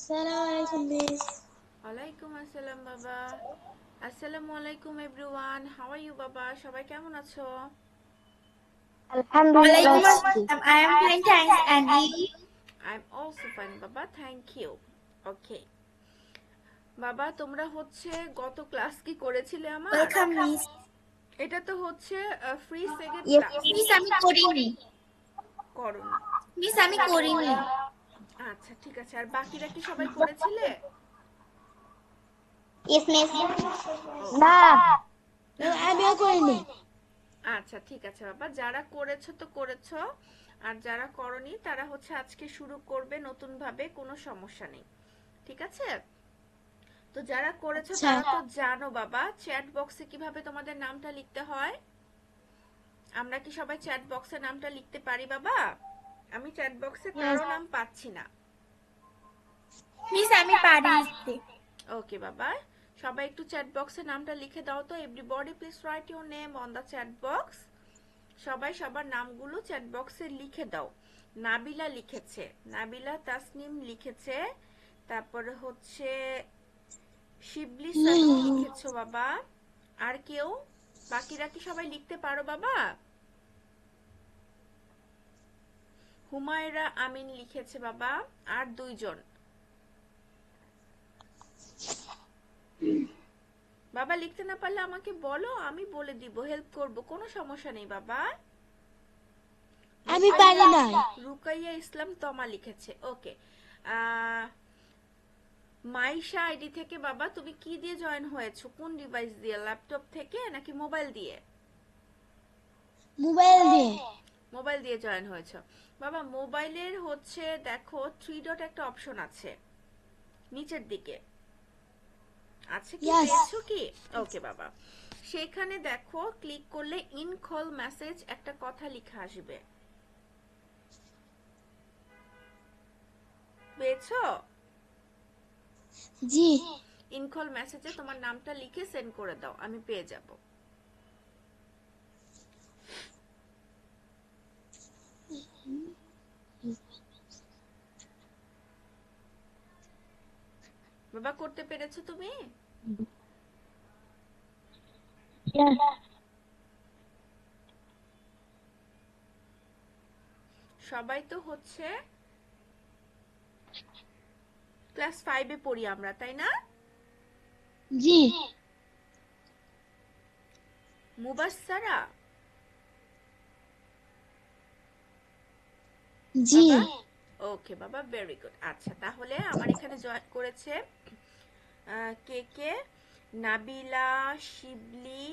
Assalamualaikum, Miss. ওয়ালাইকুম আসসালাম বাবা। আসসালামু আলাইকুম এভরিওয়ান, হাউ আর ইউ বাবা? সবাই কেমন আছো? Alhamdulillah. Walaikum assalam. I am fine, thanks. And you? I am also fine বাবা, থ্যাংক ইউ। ওকে বাবা, তোমরা হচ্ছে গত ক্লাস কি করেছিলে আমার? Welcome, Miss. এটা তো হচ্ছে free second Yes, class. Miss, আমি করিনি। করনি? Miss, আমি করিনি। আচ্ছা ঠিক আছে, আর বাকিরা কি সবাই করেছিলে? yes, Miss. ওকে, না, আমিও করিনি। আচ্ছা ঠিক আছে বাবা, যারা করেছো তো করেছো, আর যারা করনি তারা হচ্ছে আজকে শুরু করবে নতুন ভাবে, কোনো সমস্যা নেই, ঠিক আছে? তো যারা করেছো আচ্ছা। তারা তো জানো বাবা চ্যাট বক্সে কিভাবে তোমাদের নামটা লিখতে হয়। আমরা কি সবাই চ্যাট বক্সে নামটা লিখতে পারি বাবা? আমি চ্যাট বক্সে কারো নাম পাচ্ছি না। Miss, আমি পারি লিখতে। ওকে বাবা, সবাই একটু চ্যাট বক্সে নামটা লিখে দাও তো। Everybody please write your name on the chat box. সবাই সবার নামগুলো চ্যাট বক্সে লিখে দাও। নাবিলা লিখেছে, নাবিলা তাসনিম লিখেছে, তারপরে হচ্ছে শিবলি সানি লিখেছো বাবা। আর কেউ? বাকিরা কি সবাই লিখতে পারো বাবা? হুমায়রা আমিন লিখেছে বাবা। আর দুইজন বাবা, লিখতে না পারলে আমাকে বলো, আমি বলে দিব, হেল্প করব, কোনো সমস্যা নেই বাবা। আমি পারি না। রুকাইয়া ইসলাম তমা লিখেছে। ওকে, মাইশা আইডি থেকে বাবা, তুমি কি দিয়ে জয়েন হয়েছো? কোন ডিভাইস দিয়ে? ল্যাপটপ থেকে নাকি মোবাইল দিয়ে? মোবাইল দিয়ে। মোবাইল দিয়ে জয়েন হয়েছো বাবা। মোবাইলের হচ্ছে দেখো 3 ডট একটা অপশন আছে নিচের দিকে, আছে কি? Yes. পেয়েছো কি? ওকে বাবা, সেখানে দেখো ক্লিক করলে ইন কল মেসেজ একটা কথা লেখা আসবে, পেয়েছো? জি। ইন কল মেসেজে তোমার নামটা লিখে সেন্ড করে দাও, আমি পেয়ে যাব। বাবা, করতে পেরেছো তুমি? Yes. সবাই তো হচ্ছে ক্লাস 5 এ পড়ি আমরা, তাই না? জি। মুবাসসারা জি। বাবা। ওকে বাবা, ভেরি গুড। আচ্ছা, তাহলে আমার এখানে জয়েন করেছে কে কে? Nabila, Shibli,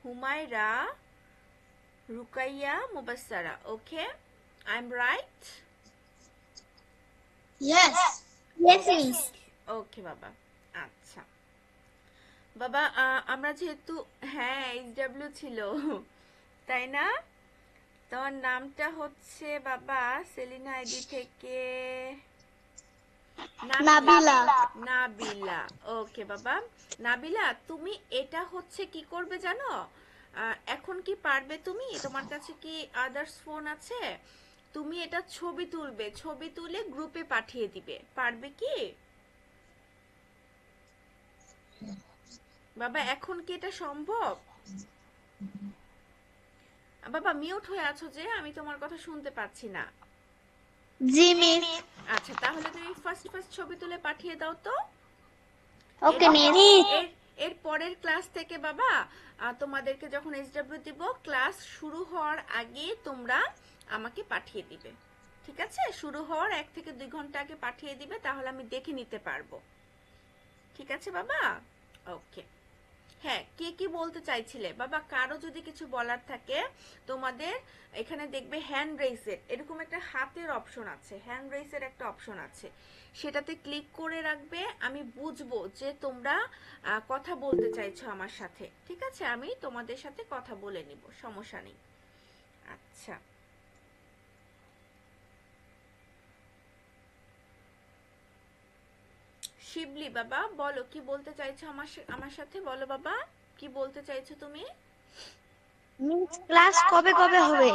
Humaira, Rukaiya, Mubassara. Okay, I am right? Yes. Yes, Miss. Okay বাবা, আচ্ছা বাবা, আমরা যেহেতু, হ্যাঁ এইচডব্লিউ ছিল তাই না? তোমার নামটা হচ্ছে বাবা সেলিনা আইডি থেকে নাবিলা। নাবিলা। ওকে বাবা, নাবিলা তুমি এটা হচ্ছে কি করবে জানো? এখন কি পারবে তুমি? তোমার কাছে কি আদার্স ফোন আছে? তুমি এটা ছবি তুলবে, ছবি তুলে গ্রুপে পাঠিয়ে দিবে, পারবে কি বাবা? এখন কি এটা সম্ভব? বাবা মিউট হয়ে আছো যে, আমি তোমার কথা শুনতে পাচ্ছি না। জি, মিস। আচ্ছা, তাহলে তুমি ফার্স্ট ফার্স্ট ছবি তুলে পাঠিয়ে দাও তো। ওকে, মিস। এর এর পরের ক্লাস থেকে বাবা, তোমাদেরকে যখন এইচডব্লিউ দিব, ক্লাস শুরু হওয়ার আগে তোমরা আমাকে পাঠিয়ে দিবে, ঠিক আছে? শুরু হওয়ার 1 থেকে 2 ঘন্টা আগে পাঠিয়ে দিবে, তাহলে আমি দেখে নিতে পারবো, ঠিক আছে বাবা? ওকে, হ্যাঁ, কে কি বলতে চাইছিলে বাবা? কারো যদি কিছু বলার থাকে তোমাদের, এখানে দেখবে হ্যান্ড রেইজের এরকম একটা হাতের অপশন আছে, হ্যান্ড রেইজের একটা অপশন আছে, সেটাতে ক্লিক করে রাখবে। আমি বুঝবো যে তোমরা কথা বলতে চাইছো আমার সাথে, ঠিক আছে? আমি তোমাদের সাথে কথা বলে নিব, সমস্যা নেই। আচ্ছা, শিবলি বাবা বলো, কি বলতে চাইছো আমার সাথে বলো বাবা, কি বলতে চাইছো তুমি? মিস, ক্লাস কবে কবে হবে?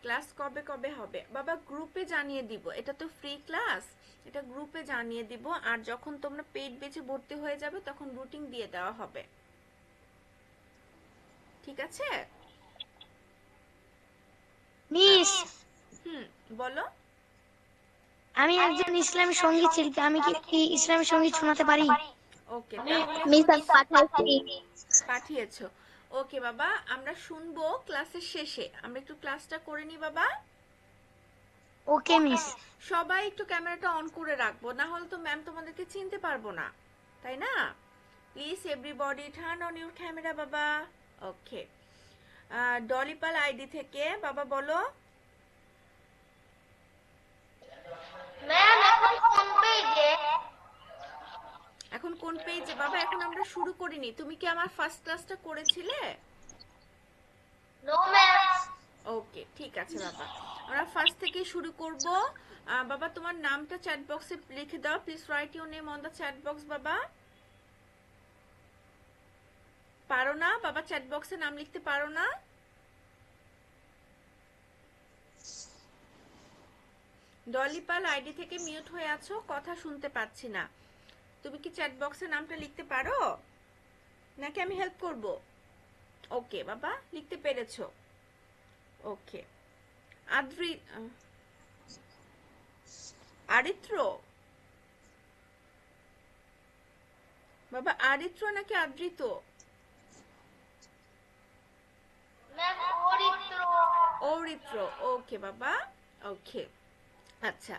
ক্লাস কবে কবে হবে বাবা? গ্রুপে জানিয়ে দিব, এটা তো ফ্রি ক্লাস, এটা গ্রুপে জানিয়ে দিব, আর যখন তোমরা পেইড ব্যাচে ভর্তি হয়ে যাবে তখন রুটিন দিয়ে দেওয়া হবে। ঠিক আছে? মিস, হুম, বলো। আমি একজন ইসলামী সঙ্গীত শিল্পী, আমি কি ইসলামী সঙ্গীত শোনাতে পারি? ওকে, তাহলে মিস আমি পাঠাইছি। পাঠিয়েছো। ওকে বাবা, আমরা শুনবো ক্লাসের শেষে। আমরা একটু ক্লাসটা করে নি বাবা। ওকে মিস। সবাই একটু ক্যামেরাটা অন করে রাখবো, না হলে তো ম্যাম তোমাদেরকে চিনতে পারবো না, তাই না? Please everybody turn on your camera বাবা। ওকে, ডলিপাল আইডি থেকে বাবা বলো। ম্যাম এখন কোন পেজে? এখন কোন পেজে বাবা? এখন আমরা শুরু করিনি। তুমি কি আমার ফার্স্ট ক্লাসটা করেছিলে? No ma'am. ওকে, ঠিক আছে বাবা, আমরা ফার্স্ট থেকে শুরু করব। বাবা তোমার নামটা চ্যাট বক্সে লিখে দাও, please write your name on the chat box বাবা। পারো না বাবা? চ্যাট বক্সে নাম লিখতে পারো না? ডলিপাল আইডি থেকে মিউট হয়ে আছো, কথা শুনতে পাচ্ছি না। তুমি কি চ্যাট বক্সে নামটা লিখতে পারো, নাকি আমি হেল্প করব? ওকে বাবা, লিখতে পেরেছো। ওকে, আদ্রি আরিত্র বাবা, আরিত্র নাকি আদ্রিত? ম্যাম অরিত্র। অরিত্র, ওকে বাবা, ওকে। আচ্ছা,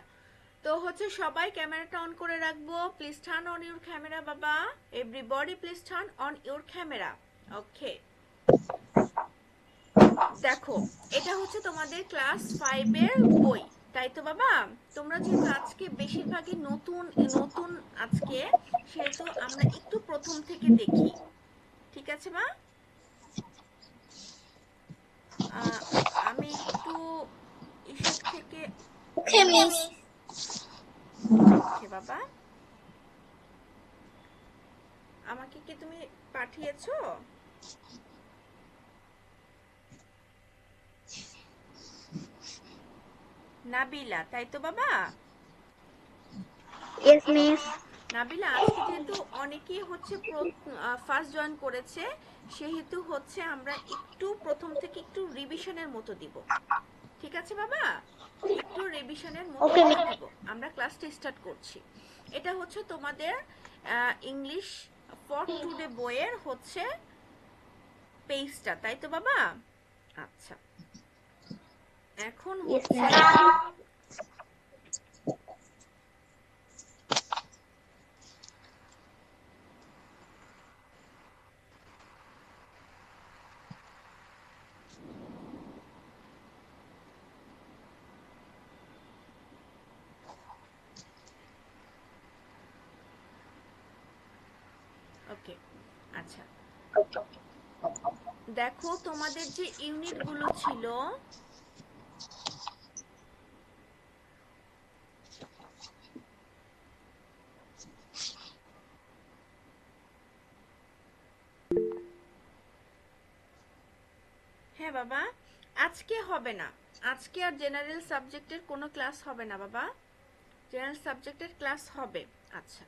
তো হচ্ছে সবাই ক্যামেরাটা অন করে রাখবো। Please turn on your camera বাবা, everybody please turn on your camera. Okay, দেখো এটা হচ্ছে তোমাদের ক্লাস 5 এর বই, তাই তো বাবা? তোমরা যেহেতু আজকে বেশিরভাগই নতুন নতুন আজকে, সেহেতু আমরা একটু প্রথম থেকে দেখি। ঠিক আছে মা? আমি একটু ইসের থেকে। ওকে মিস। ওকে বাবা, আমাকে কি তুমি পাঠিয়েছো? নাবিলা, তাই তো বাবা? Yes miss. নাবিলা, আজকে যেহেতু অনেকেই হচ্ছে ফার্স্ট জয়েন করেছে, সেহেতু হচ্ছে আমরা একটু প্রথম থেকে একটু রিভিশনের মতো দিব। ঠিক আছে বাবা? একটু রিভিশনের মতো Okay, করে দিব। আমরা ক্লাসটা স্টার্ট করছি। এটা হচ্ছে তোমাদের ইংলিশ ফর টুডে বইয়ের হচ্ছে পেজটা, তাই তো বাবা? আচ্ছা, এখন ইয়েস হচ্ছে ম্যাম। ওকে, আচ্ছা, দেখো তোমাদের যে ইউনিটগুলো ছিল, হ্যাঁ বাবা, আজকে হবে না। আজকে আর জেনারেল সাবজেক্টের কোনো ক্লাস হবে না বাবা। জেনারেল সাবজেক্টের ক্লাস হবে। আচ্ছা,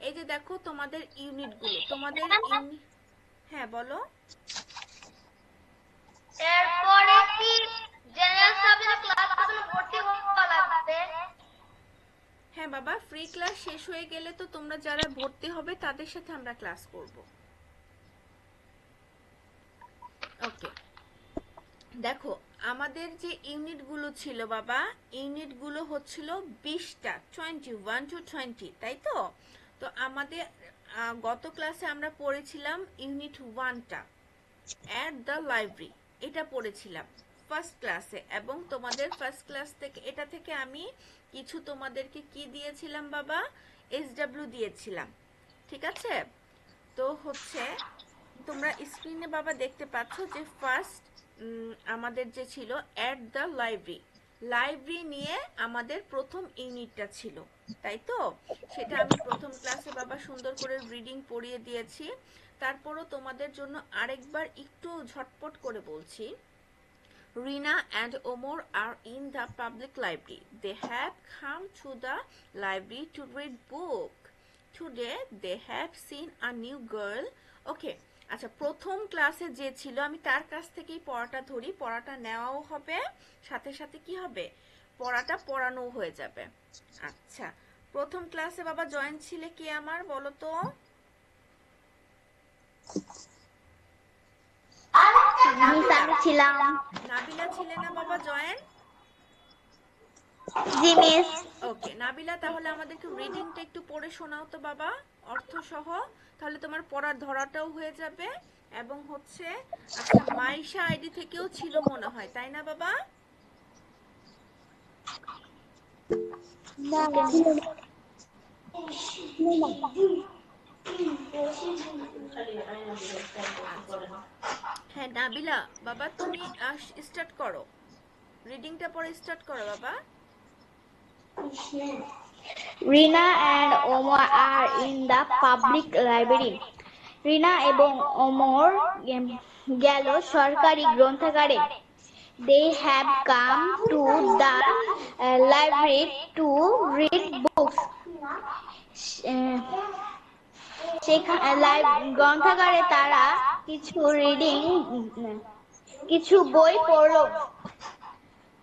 এই যে দেখো তোমাদের ইউনিটগুলো, তোমাদের ইউনিট, হ্যাঁ বলো। এরপরে কি জেনারেল সাবজেক্ট ক্লাস করতে ভর্তি হওয়া লাগবে? হ্যাঁ বাবা, ফ্রি ক্লাস শেষ হয়ে গেলে তো তোমরা যারা ভর্তি হবে তাদের সাথে আমরা ক্লাস করব। ওকে, দেখো আমাদের যে ইউনিটগুলো ছিল বাবা, ইউনিটগুলো হচ্ছিল 20টা, 21 to 20, তাই তো? তো আমাদের গত ক্লাসে আমরা পড়েছিলাম ইউনিট 1টা, অ্যাট দ্য লাইব্রেরি, এটা পড়েছিলাম ফার্স্ট ক্লাসে। এবং তোমাদের ফার্স্ট ক্লাস থেকে এটা থেকে আমি কিছু তোমাদেরকে কি দিয়েছিলাম বাবা? SW দিয়েছিলাম। ঠিক আছে? তো হচ্ছে তোমরা স্ক্রিনে বাবা দেখতে পাচ্ছ যে ফার্স্ট আমাদের যে ছিল অ্যাট দ্য লাইব্রেরি, লাইব্রেরি নিয়ে আমাদের প্রথম ইউনিটটা ছিল, তাই তো? সেটা আমি প্রথম ক্লাসে বাবা সুন্দর করে রিডিং পড়িয়ে দিয়েছি। তারপরও তোমাদের জন্য আরেকবার একটু ঝটপট করে বলছি। Rina and Omar are in the public library. They have come to the library to read book. Today they have seen a new girl. Okay, আচ্ছা প্রথম ক্লাসে যে ছিল আমি তার কাছ থেকেই পড়াটা ধরি, পড়াটা নেওয়াও হবে, সাথে সাথে কি হবে পড়াটা পড়ানো হয়ে যাবে। আচ্ছা প্রথম ক্লাসে বাবা জয়েন ছিলে কে আমার বলো তো? মিস আমি ছিলাম। নাবিলা ছিলে না বাবা জয়েন? জি মিস। ওকে নাবিলা, তাহলে আমাদেরকে রিডিংটা একটু পড়ে শোনাও তো বাবা, অর্থ সহ, তাহলে তোমার পড়ার ধরাটাও হয়ে যাবে। এবং হচ্ছে আচ্ছা মাইশা আইডি থেকেও ছিল মনে হয়, তাই না বাবা? হ্যাঁ নাবিলা বাবা তুমি স্টার্ট করো, রিডিংটা পরে স্টার্ট করো বাবা। Rina and Omar are in the public library. Rina এবং ওমর গেল সরকারি গ্রন্থাগারে। They have come to the library to read books. গ্রন্থাগারে তারা কিছু বই পড়ল।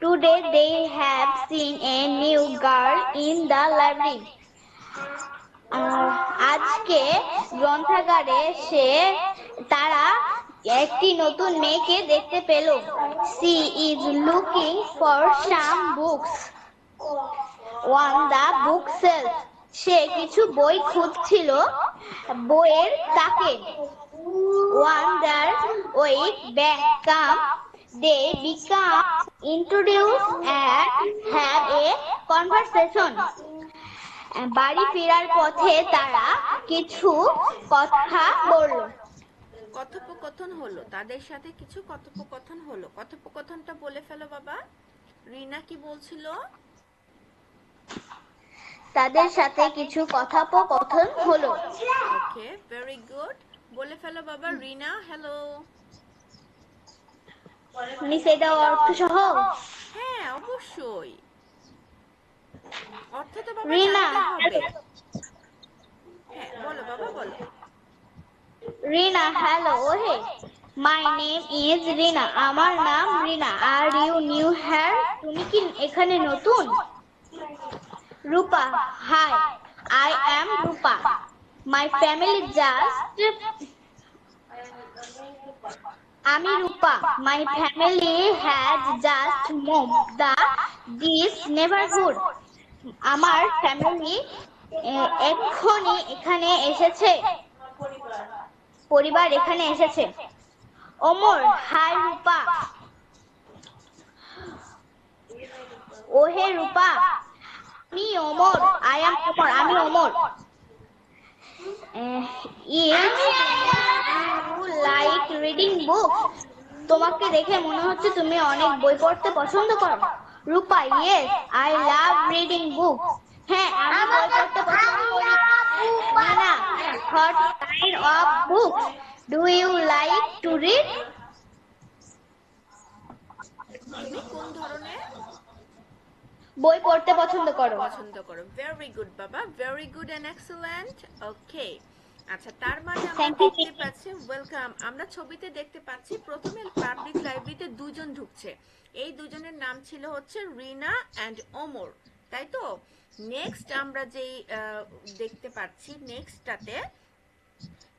Today they have seen a new girl in the library. আজকে গ্রন্থাগারে তারা একটি নতুন মেয়েকে দেখতে পেল। She is looking for some books on the bookshelf. সে কিছু বই খুঁজছিল বইয়ের তাকে। One their week back come, they become introduced and have a conversation. বাড়ি ফেরার পথে তারা কিছু কথা বলল। কথোপকথন হলো, তাদের সাথে কিছু কথোপকথন হলো। কথোপকথনটা বলে ফেলো বাবা। রিনা কি বলছিল? তাদের সাথে কিছু কথোপকথন হলো। ওকে ভেরি গুড, বলে ফেলো বাবা। রিনা হ্যালো। মিস এটা অর্থ সহ? হ্যাঁ অবশ্যই, অর্থ তো বাবা রিনা জানতে হবে। হ্যাঁ বলো বাবা বলো। রিনা হ্যালো ওহে, মাই নেম ইজ রিনা। আমার নাম Rina. Are you new here? তুমি কি এখানে নতুন? Rupa hi, I am Rupa. My family just, আমি Rupa. My family has just moved this neighbourhood. আমার ফ্যামিলি এক্ষুনি এখানে এসেছে, পরিবার এখানে এসেছে। ওমর হাই রূপা। ওহে রূপা। আমি ওমর, আই এম ওমর, আমি Omar. Is you like reading book? তোমাকে দেখে মনে হচ্ছে তুমি অনেক বই পড়তে পছন্দ করো। Rupa yes I love reading book. হ্যাঁ আমি বই পড়তে পছন্দ করি। Rina what kind of books do you like to read? তুমি কোন ধরনের বই পড়তে পছন্দ করো? পছন্দ করো? ভেরি গুড বাবা, very good and excellent. Okay আচ্ছা তার মানে আমরা Thank you, দেখতে পাচ্ছি, ওয়েলকাম, আমরা ছবিতে দেখতে পাচ্ছি প্রথমে পাবলিক লাইব্রেরিতে দুজন ঢুকছে। এই দুজনের নাম ছিল হচ্ছে রিনা এন্ড ওমর, তাই তো? নেক্সট আমরা যেই দেখতে পাচ্ছি নেক্সটটাতে,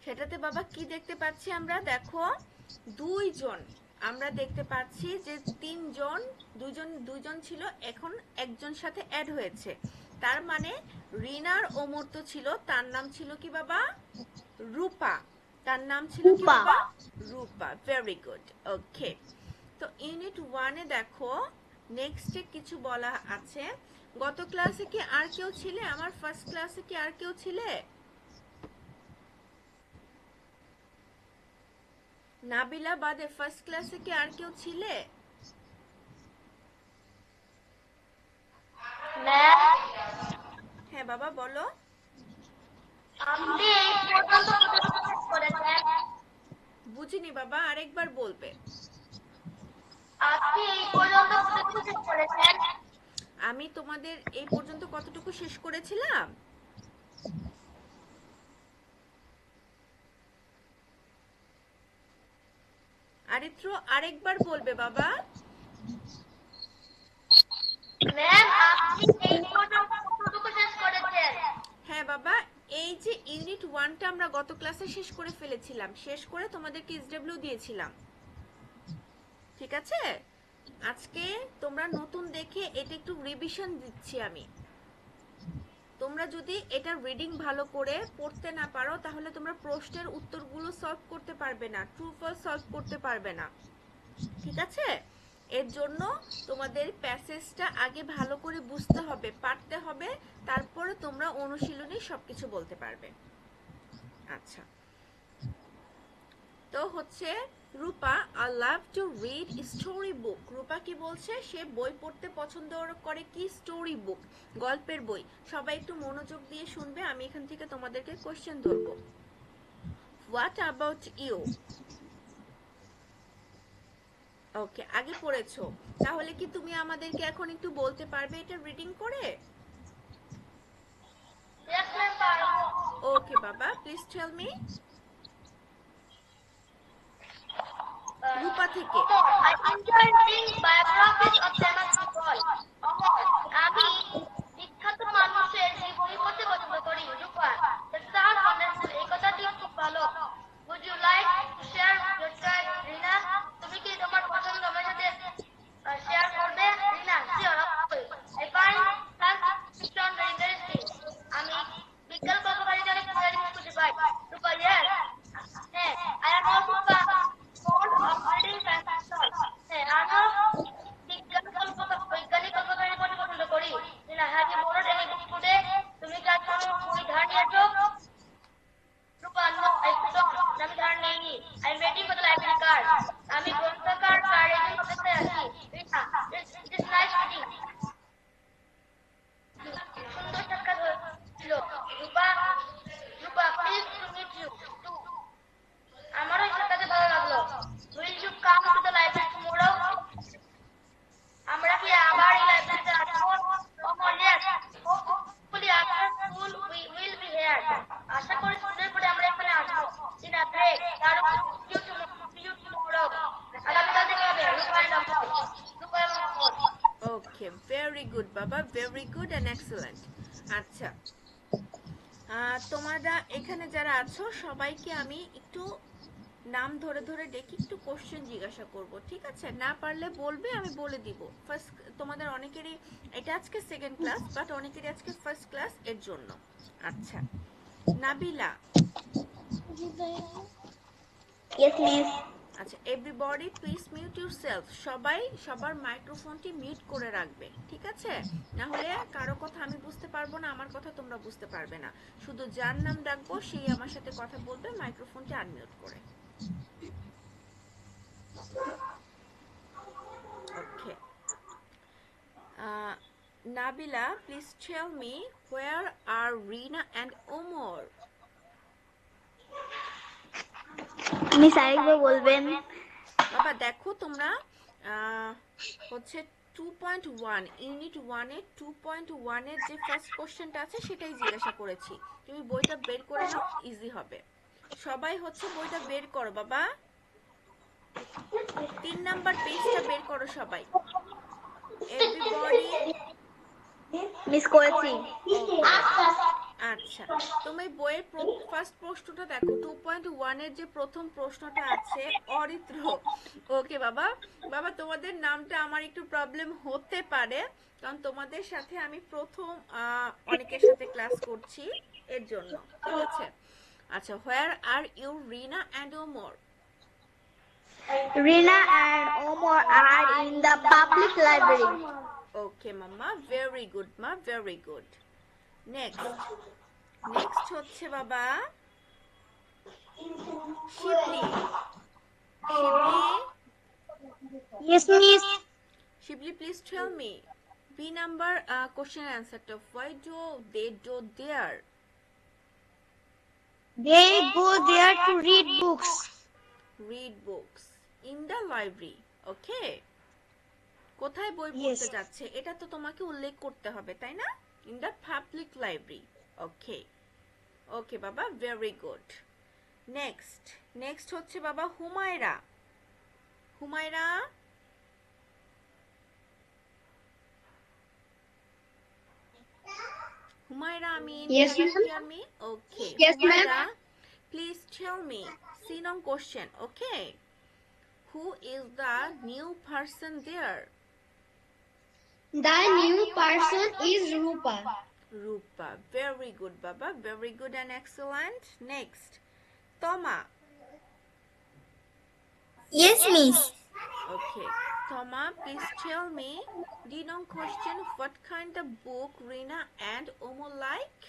সেটাতে বাবা কি দেখতে পাচ্ছি আমরা? দেখো দুইজন, আমরা দেখতে পাচ্ছি যে তিনজন, দুজন ছিল, এখন একজন সাথে অ্যাড হয়েছে। তার মানে রিনার ওমর তো ছিল, তার নাম ছিল কি বাবা? রূপা। তার নাম ছিল কি রূপা। বাবা? রূপা। Very good. ওকে তো ইউনিট 1-এ দেখো নেক্সটে কিছু বলা আছে। গত ক্লাসে কি আর কেউ ছিলে? আমার ফার্স্ট ক্লাসে কি আর কেউ ছিলে? নাবিলা বাদে ফার্স্ট ক্লাসে কি আর কেউ ছিলে? হ্যাঁ বাবা বলো। আপনি এই পর্যন্ত করেছেন? বুঝিনি বাবা, আরেকবার বলবে। আপনি এই পর্যন্ত কতটুকু শেষ করেছেন? আমি তোমাদের এই পর্যন্ত কতটুকু শেষ করেছিলাম? আরিত্র আরেকবার বলবে বাবা। ম্যাম আপনি এই পর্যন্ত কতটুকু শেষ করেছেন? হ্যাঁ বাবা, এই যে ইউনিট 1টা আমরা গত ক্লাসে শেষ করে ফেলেছিলাম, শেষ করে তোমাদেরকে এসডব্লিউ দিয়েছিলাম, ঠিক আছে? আজকে তোমরা নতুন দেখে এটা একটু রিভিশন দিচ্ছি আমি। তোমরা যদি এটা রিডিং ভালো করে পড়তে না পারো তাহলে তোমরা প্রশ্নের উত্তরগুলো সলভ করতে পারবে না, ট্রু ফলস সলভ করতে পারবে না, ঠিক আছে? এর জন্য তোমাদের প্যাসেজটা আগে ভালো করে বুঝতে হবে, পারতে হবে, তারপরে তোমরা অনুশীলনী সবকিছু বলতে পারবে। আচ্ছা, তো হচ্ছে Rupa I love to read story book. Rupa কি বলছে? সে বই পড়তে পছন্দ করে, কি? স্টোরি বুক, গল্পের বই। সবাই একটু মনোযোগ দিয়ে শুনবে, আমি এখান থেকে তোমাদেরকে কোশ্চেন ধরবো। What about you? ওকে, আগে পড়েছো, তাহলে কি তুমি আমাদেরকে এখন একটু বলতে পারবে এটা রিডিং করে? Yes, ma'am, পারবো। ওকে বাবা, প্লিজ টেল মি। রূপা থেকে। I enjoy reading biographies of famous people. আমি বিখ্যাত মানুষের জীবনী পড়তে পছন্দ করি। রূপা, that sounds wonderful. এই কথাটি খুব ভালো। Would you like to share your choice, রিনা? তুমি কি তোমার পছন্দ আমার সাথে শেয়ার করবে? রিনা, sure, অবশ্যই। I find science fiction very interesting. আমি বিজ্ঞান কল্পকাহিনীতে অনেক মজার জিনিস খুঁজে পাই। রূপা, yes. হ্যাঁ, I am also fond of reading science fiction. হ্যাঁ, আমিও বৈজ্ঞানিক কল্পকাহিনী পড়তে পছন্দ করি। রিনা, have you borrowed any book today? তুমি কি আজ কোনো বই ধার নিয়েছো? রূপা, no, I don't. আমি ধার নেইনি। I'm waiting for the library card. আমি গ্রন্থাগার কার্ডের জন্য অপেক্ষায় আছি। রিনা, it is nice reading. সুন্দর সাক্ষাৎ হয়েছিল। রূপা, pleased to meet you too. আমারও এই সাক্ষাতে ভালো লাগলো। Will you come to the library tomorrow? আমরা কি আবার এই লাইব্রেরিতে আসবো? Oh yes. Hopefully after school we will be here. আশা করি স্কুলের পরে আমরা এখানে আসবো। রিনা, great. তাহলে see you tomorrow. আগামীকাল দেখা হবে। রূপা and Amol. রূপা এবং অমল। ওকে, ভেরি গুড বাবা, ভেরি গুড অ্যান্ড এক্সেলেন্ট। আচ্ছা, তোমরা এখানে যারা আছো সবাইকে আমি একটু নাম ধরে ধরে ডেকে একটু কোশ্চেন জিজ্ঞাসা করব, ঠিক আছে? না পারলে বলবে, আমি বলে দিব। ফার্স্ট, তোমাদের অনেকেরই এটা আজকে সেকেন্ড ক্লাস, বাট অনেকেরই আজকে ফার্স্ট ক্লাস, এর জন্য। আচ্ছা, নাবিলা। Yes, miss. আচ্ছা, এভরিবডি প্লিজ মিউট ইউরসেলফ। সবাই সবার মাইক্রোফোনটি মিউট করে রাখবে, ঠিক আছে? না হলে কারো কথা আমি বুঝতে পারবো না, আমার কথা তোমরা বুঝতে পারবে না। শুধু যার নাম ডাকবো সেই আমার সাথে কথা বলবে, মাইক্রোফোনটি আনমিউট করে। Okay, Nabila, please tell me where are Rina and Omar? Miss আরেকবার বলবেন? বাবা দেখো, তোমরা হচ্ছে 2.1 ইউনিট 1 এর 2.1 এর যে ফার্স্ট কোশ্চেনটা আছে সেটাই জিজ্ঞাসা করেছি। তুমি বইটা বের করে নাও, ইজি হবে। সবাই হচ্ছে বইটা বের করো বাবা, 3 নাম্বার পেজটা বের করো সবাই। এভরিবডি মিস করেছি। আচ্ছা, তুমি বইয়ের ফার্স্ট প্রশ্নটা দেখো, 2.1 এর যে প্রথম প্রশ্নটা আছে, অরিত্র। ওকে বাবা, বাবা তোমাদের নামটা আমার একটু প্রবলেম হতে পারে, কারণ তোমাদের সাথে আমি প্রথম অনেকের সাথে ক্লাস করছি, এর জন্য, ঠিক আছে? আচ্ছা, where are you Rina and Omar? Rina and Omar are in the public library. Okay মাম্মা, ভেরি গুড মা, ভেরি গুড। নেক্সট হচ্ছে বাবা শিবলি। Yes, miss. Shibli, please tell me B number question answer to why do they do there? They go there to read books. Read books in the library. Okay. কোথায় বই Yes. পড়তে যাচ্ছে এটা তো তোমাকে উল্লেখ করতে হবে, তাই না? In the public library. Okay okay বাবা, ভেরি গুড। নেক্সট নেক্সট হচ্ছে বাবা Humaira. Humaira, Humaira Amin, Yes, can you ma'am. hear me? Okay. Yes, ma'am. Humaira, please tell me. See no question, okay? Who is the new person there? The new person is Rupa. Rupa. Very good, Baba. Very good and excellent. Next. Toma. Yes, miss. Okay. Toma, please tell me. No question. What kind of book Rina and Omo like?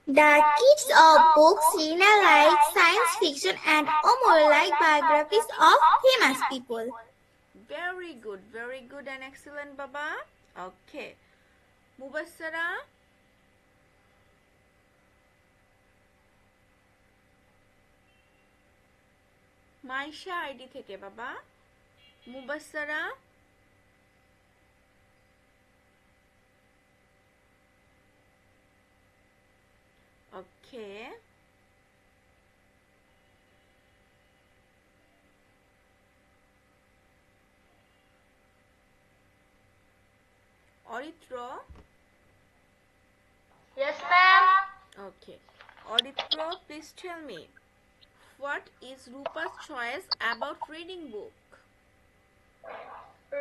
The kids of books Rina like science fiction and Omar like biographies of famous people. Very good and excellent, Baba. Okay. Mubassara. Maisha ID থেকে বাবা। মুবাসসারা। ওকে। Aritra. Yes, ma'am. Okay. Auditro, please tell me, what is Rupa's choice about reading book?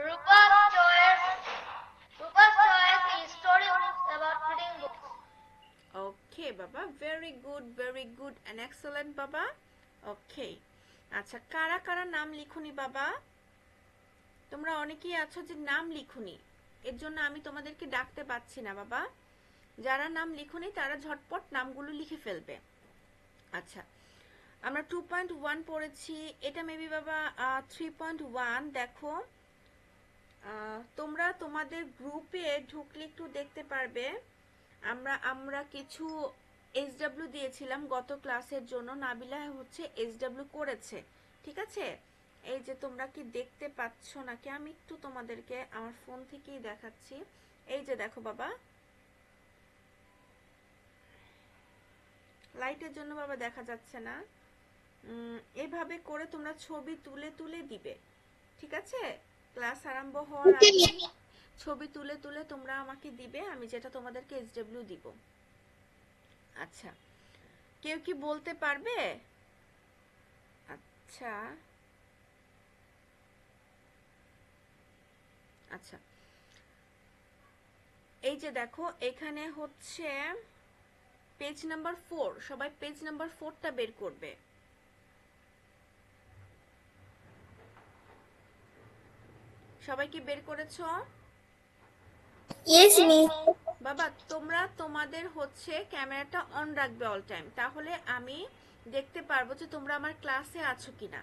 Rupa's choice. Rupa's choice is storybooks about reading books. Okay, Baba. Very good and excellent, Baba. Okay. আচ্ছা, কারা কারা নাম লিখুনি বাবা? তোমরা অনেকেই আছো যে নাম লিখুনি, এর জন্য আমি তোমাদেরকে ডাকতে পাচ্ছি না বাবা। যারা নাম লিখুনি তারা ঝটপট নামগুলো লিখে ফেলবে। আচ্ছা, আমরা 2.1 পড়েছি, এটা মেবি বাবা 3.1। দেখো, তোমরা তোমাদের গ্রুপে ঢুকলে একটু দেখতে পারবে আমরা কিছু এসডব্লিউ দিয়েছিলাম গত ক্লাসের জন্য। নাবিলা হচ্ছে এসডব্লিউ করেছে, ঠিক আছে? এই যে তোমরা কি দেখতে পাচ্ছ নাকি? আমি একটু তোমাদেরকে আমার ফোন থেকেই দেখাচ্ছি। এই যে দেখো বাবা, লাইটের জন্য বাবা দেখা যাচ্ছে না। এভাবে করে তোমরা ছবি তুলে তুলে দিবে, ঠিক আছে? ক্লাস আরম্ভ হওয়ার আগে ছবি তুলে তুলে তোমরা আমাকে দিবে, আমি যেটা তোমাদেরকে এসডব্লিউ দিব। আচ্ছা, কেউ কি বলতে পারবে? আচ্ছা আচ্ছা, এই যে দেখো এখানে হচ্ছে পেজ নাম্বার 4। সবাই পেজ নাম্বার 4টা বের করবে। সবাই কি বের করেছো? Yes, miss. বাবা, তোমরা তোমাদের হচ্ছে ক্যামেরাটা অন রাখবে অল টাইম, তাহলে আমি দেখতে পারবো যে তোমরা আমার ক্লাসে আছো কিনা।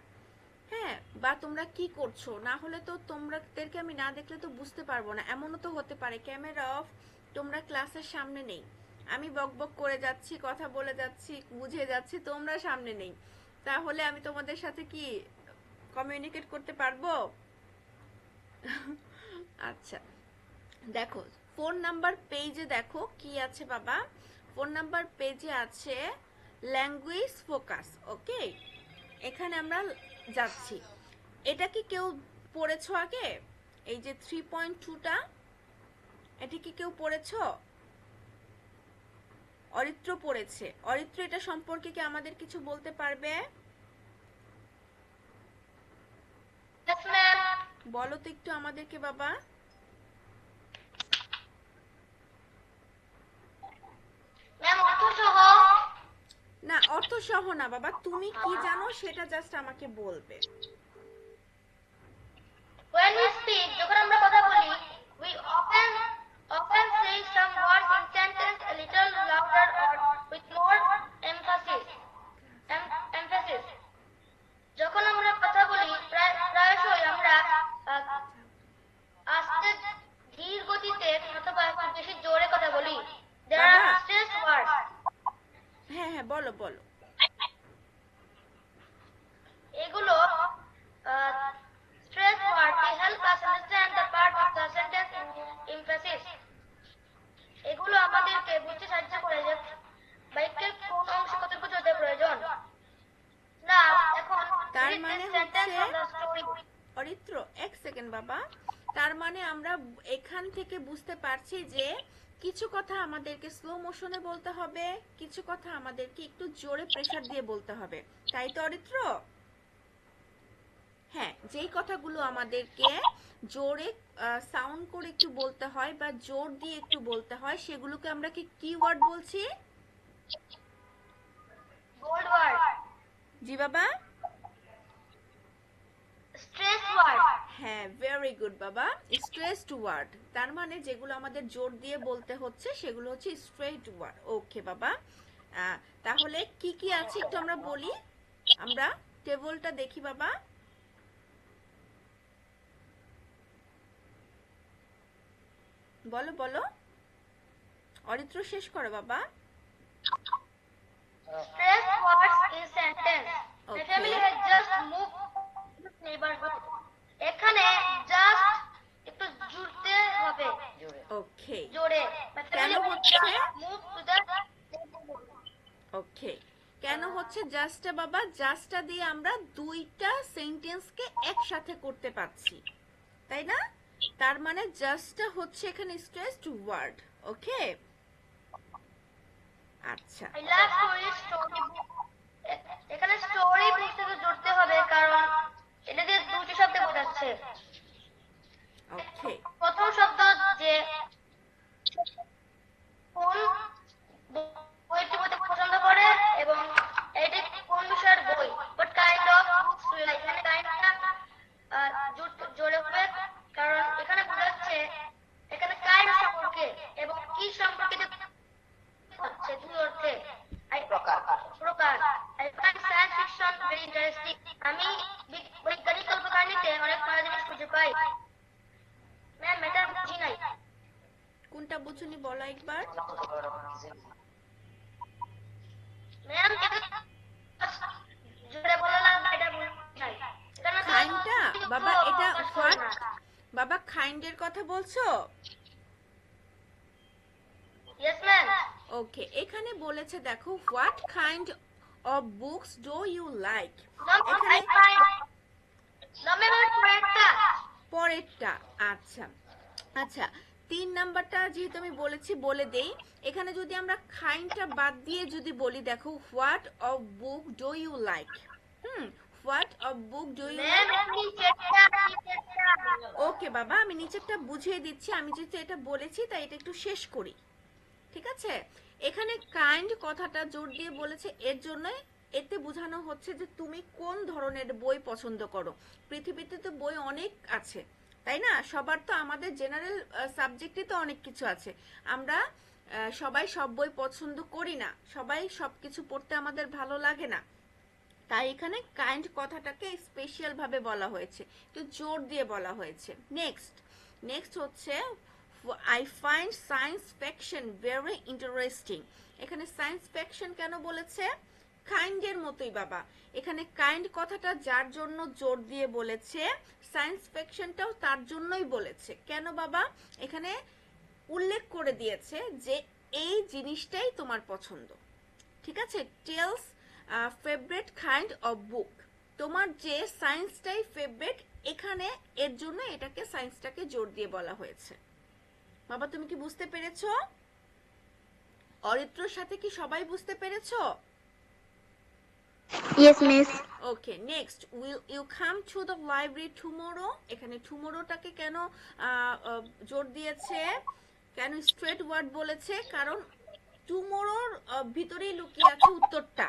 হ্যাঁ, বা তোমরা কি করছো, না হলে তো তোমরাদেরকে আমি না দেখলে তো বুঝতে পারবো না। এমনও তো হতে পারে ক্যামেরা অফ, তোমরা ক্লাসের সামনে নেই, আমি বক বক করে যাচ্ছি, কথা বলে যাচ্ছি, বুঝে যাচ্ছি, তোমরা সামনে নেই, তাহলে আমি তোমাদের সাথে কি কমিউনিকেট করতে পারবো? আচ্ছা, দেখো 4 নাম্বার পেজে দেখো কি আছে বাবা। 4 নাম্বার পেজে আছে ল্যাঙ্গুয়েজ ফোকাস। ওকে, এখানে আমরা যাচ্ছি। এটা কি কেউ পড়েছো আগে? এই যে 3.2টা, এটা কি কেউ পড়েছো? অরিত্র পড়েছে। অরিত্র, এটা সম্পর্কে কি আমাদের কিছু বলতে পারবে? Yes, ma'am. বলো তো একটু আমাদেরকে বাবা। Ma'am, অর্থসহ। না, অর্থ সহ না বাবা, তুমি কি জানো সেটা জাস্ট আমাকে বলবে। When we speak, যখন আমরা কথা বলি, we often say some words in sentence a little louder or with more emphasis. Emphasis. যখন আমরা কথা বলি, প্রায়শই আমরা আস্তে ধীর গতিতে অথবা একটু বেশি জোরে কথা বলি। There are বাবা। stressed words. হ্যাঁ হ্যাঁ, বলো বলো। এগুলো stressed words they help us understand বাবা, তার মানে আমরা এখান থেকে বুঝতে পারছি যে কিছু কথা আমাদেরকে স্লো মোশনে বলতে হবে, কিছু কথা আমাদেরকে একটু জোরে প্রেসার দিয়ে বলতে হবে, তাই তো অরিত্র? হ্যাঁ, যেই কথাগুলো আমাদেরকে জোরে সাউন্ড করে একটু বলতে হয় বা জোর দিয়ে একটু বলতে হয়, সেগুলোকে আমরা কি ওয়ার্ড বলছি? বোল্ড ওয়ার্ড, জি বাবা। Stress word. হ্যাঁ, ভেরি গুড বাবা, স্ট্রেসড ওয়ার্ড। তার মানে যেগুলো আমাদের জোর দিয়ে বলতে হচ্ছে সেগুলো হচ্ছে স্ট্রেট ওয়ার্ড। ওকে বাবা, তাহলে কি কি আছে একটু আমরা বলি, আমরা টেবিলটা দেখি বাবা। বলো বলো, অরিত্র শেষ করো বাবা। Stress words in sentence. The Okay. family has just moved to this neighborhood. এখানে just একটু জুড়তে হবে, ওকে জোরে। The কেন family has হচ্ছে? just moved to the neighborhood. ওকে, কেন হচ্ছে জাস্টটা বাবা? জাস্টটা দিয়ে আমরা দুইটা সেন্টেন্সকে একসাথে করতে পারছি, তাই না? তার মানে জাস্টটা হচ্ছে এখানে স্ট্রেসড ওয়ার্ড। ওকে, আচ্ছা I love story book. এখানে স্টোরি বুক থেকে জুড়তে হবে কারণ এটা দিয়ে দুটি শব্দ বোঝাচ্ছে। ওকে প্রথম শব্দ যে কোন বইটি পড়তে পছন্দ করে এবং এটি কোন বিষয়ের বই, but kind of books do you like. এখানে কাইন্ডটা জোরে হবে কারণ এখানে বোঝাচ্ছে এখানে কাইন্ড সম্পর্কে এবং কি সম্পর্কে হচ্ছে দুই অর্থে। প্রকার। I find science fiction very interesting. আমি বৈজ্ঞানিক কল্পকাহিনীতে অনেক মজার জিনিস খুঁজে পাই। ম্যাম এটা বুঝি নাই। কোনটা বুঝুনি বলো একবার। ম্যাম জোরে বলো না, এটা বুঝি নাই। খাইন্ডটা বাবা, এটা হোয়াট বাবা, খাইন্ডের কথা বলছো? Yes ma'am. ওকে, এখানে বলেছে দেখো, what kind of books do you like. এখানে পরেরটা, আচ্ছা আচ্ছা, 3 নাম্বারটা যেহেতু আমি বলেছি বলে দেই। এখানে যদি আমরা কাইন্ডটা বাদ দিয়ে যদি বলি, দেখো, what of book do you like. What of book do you like. Okay বাবা, আমি নিচেরটা বুঝিয়ে দিচ্ছি, আমি যেহেতু এটা বলেছি তাই এটা একটু শেষ করি, ঠিক আছে? এখানে কাইন্ড কথাটা জোর দিয়ে বলেছে এর জন্য, এতে বোঝানো হচ্ছে যে তুমি কোন ধরনের বই পছন্দ করো। পৃথিবীতে তো বই অনেক আছে, তাই না? সবার তো আমাদের জেনারেল সাবজেক্টে তো অনেক কিছু আছে, আমরা সবাই সব বই পছন্দ করি না, সবাই সবকিছু পড়তে আমাদের ভালো লাগে না, তাই এখানে কাইন্ড কথাটাকে স্পেশাল ভাবে বলা হয়েছে, একটু জোর দিয়ে বলা হয়েছে। নেক্সট হচ্ছে I find science fiction very interesting. এখানে সায়েন্স ফিকশন কেন বলেছে? কাইন্ডের মতোই বাবা, এখানে কাইন্ড কথাটা যার জন্য জোর দিয়ে বলেছে, সায়েন্স ফিকশনটাও তার জন্যই বলেছে। কেন বাবা? এখানে উল্লেখ করে দিয়েছে যে এই জিনিসটাই তোমার পছন্দ, ঠিক আছে? Tells favourite kind of book, তোমার যে সায়েন্সটাই ফেভারিট, এখানে এর জন্য এটাকে সায়েন্সটাকে জোর দিয়ে বলা হয়েছে। বাবা তুমি কি বুঝতে পেরেছো? অরিত্রর সাথে কি সবাই বুঝতে পেরেছো? Yes, miss. Okay, next, will you come to the library tomorrow. এখানে টুমরোটাকে কেন জোর দিয়েছে, কেন স্ট্রেট ওয়ার্ড বলেছে? কারণ টুমরোর ভিতরেই লুকিয়ে আছে উত্তরটা,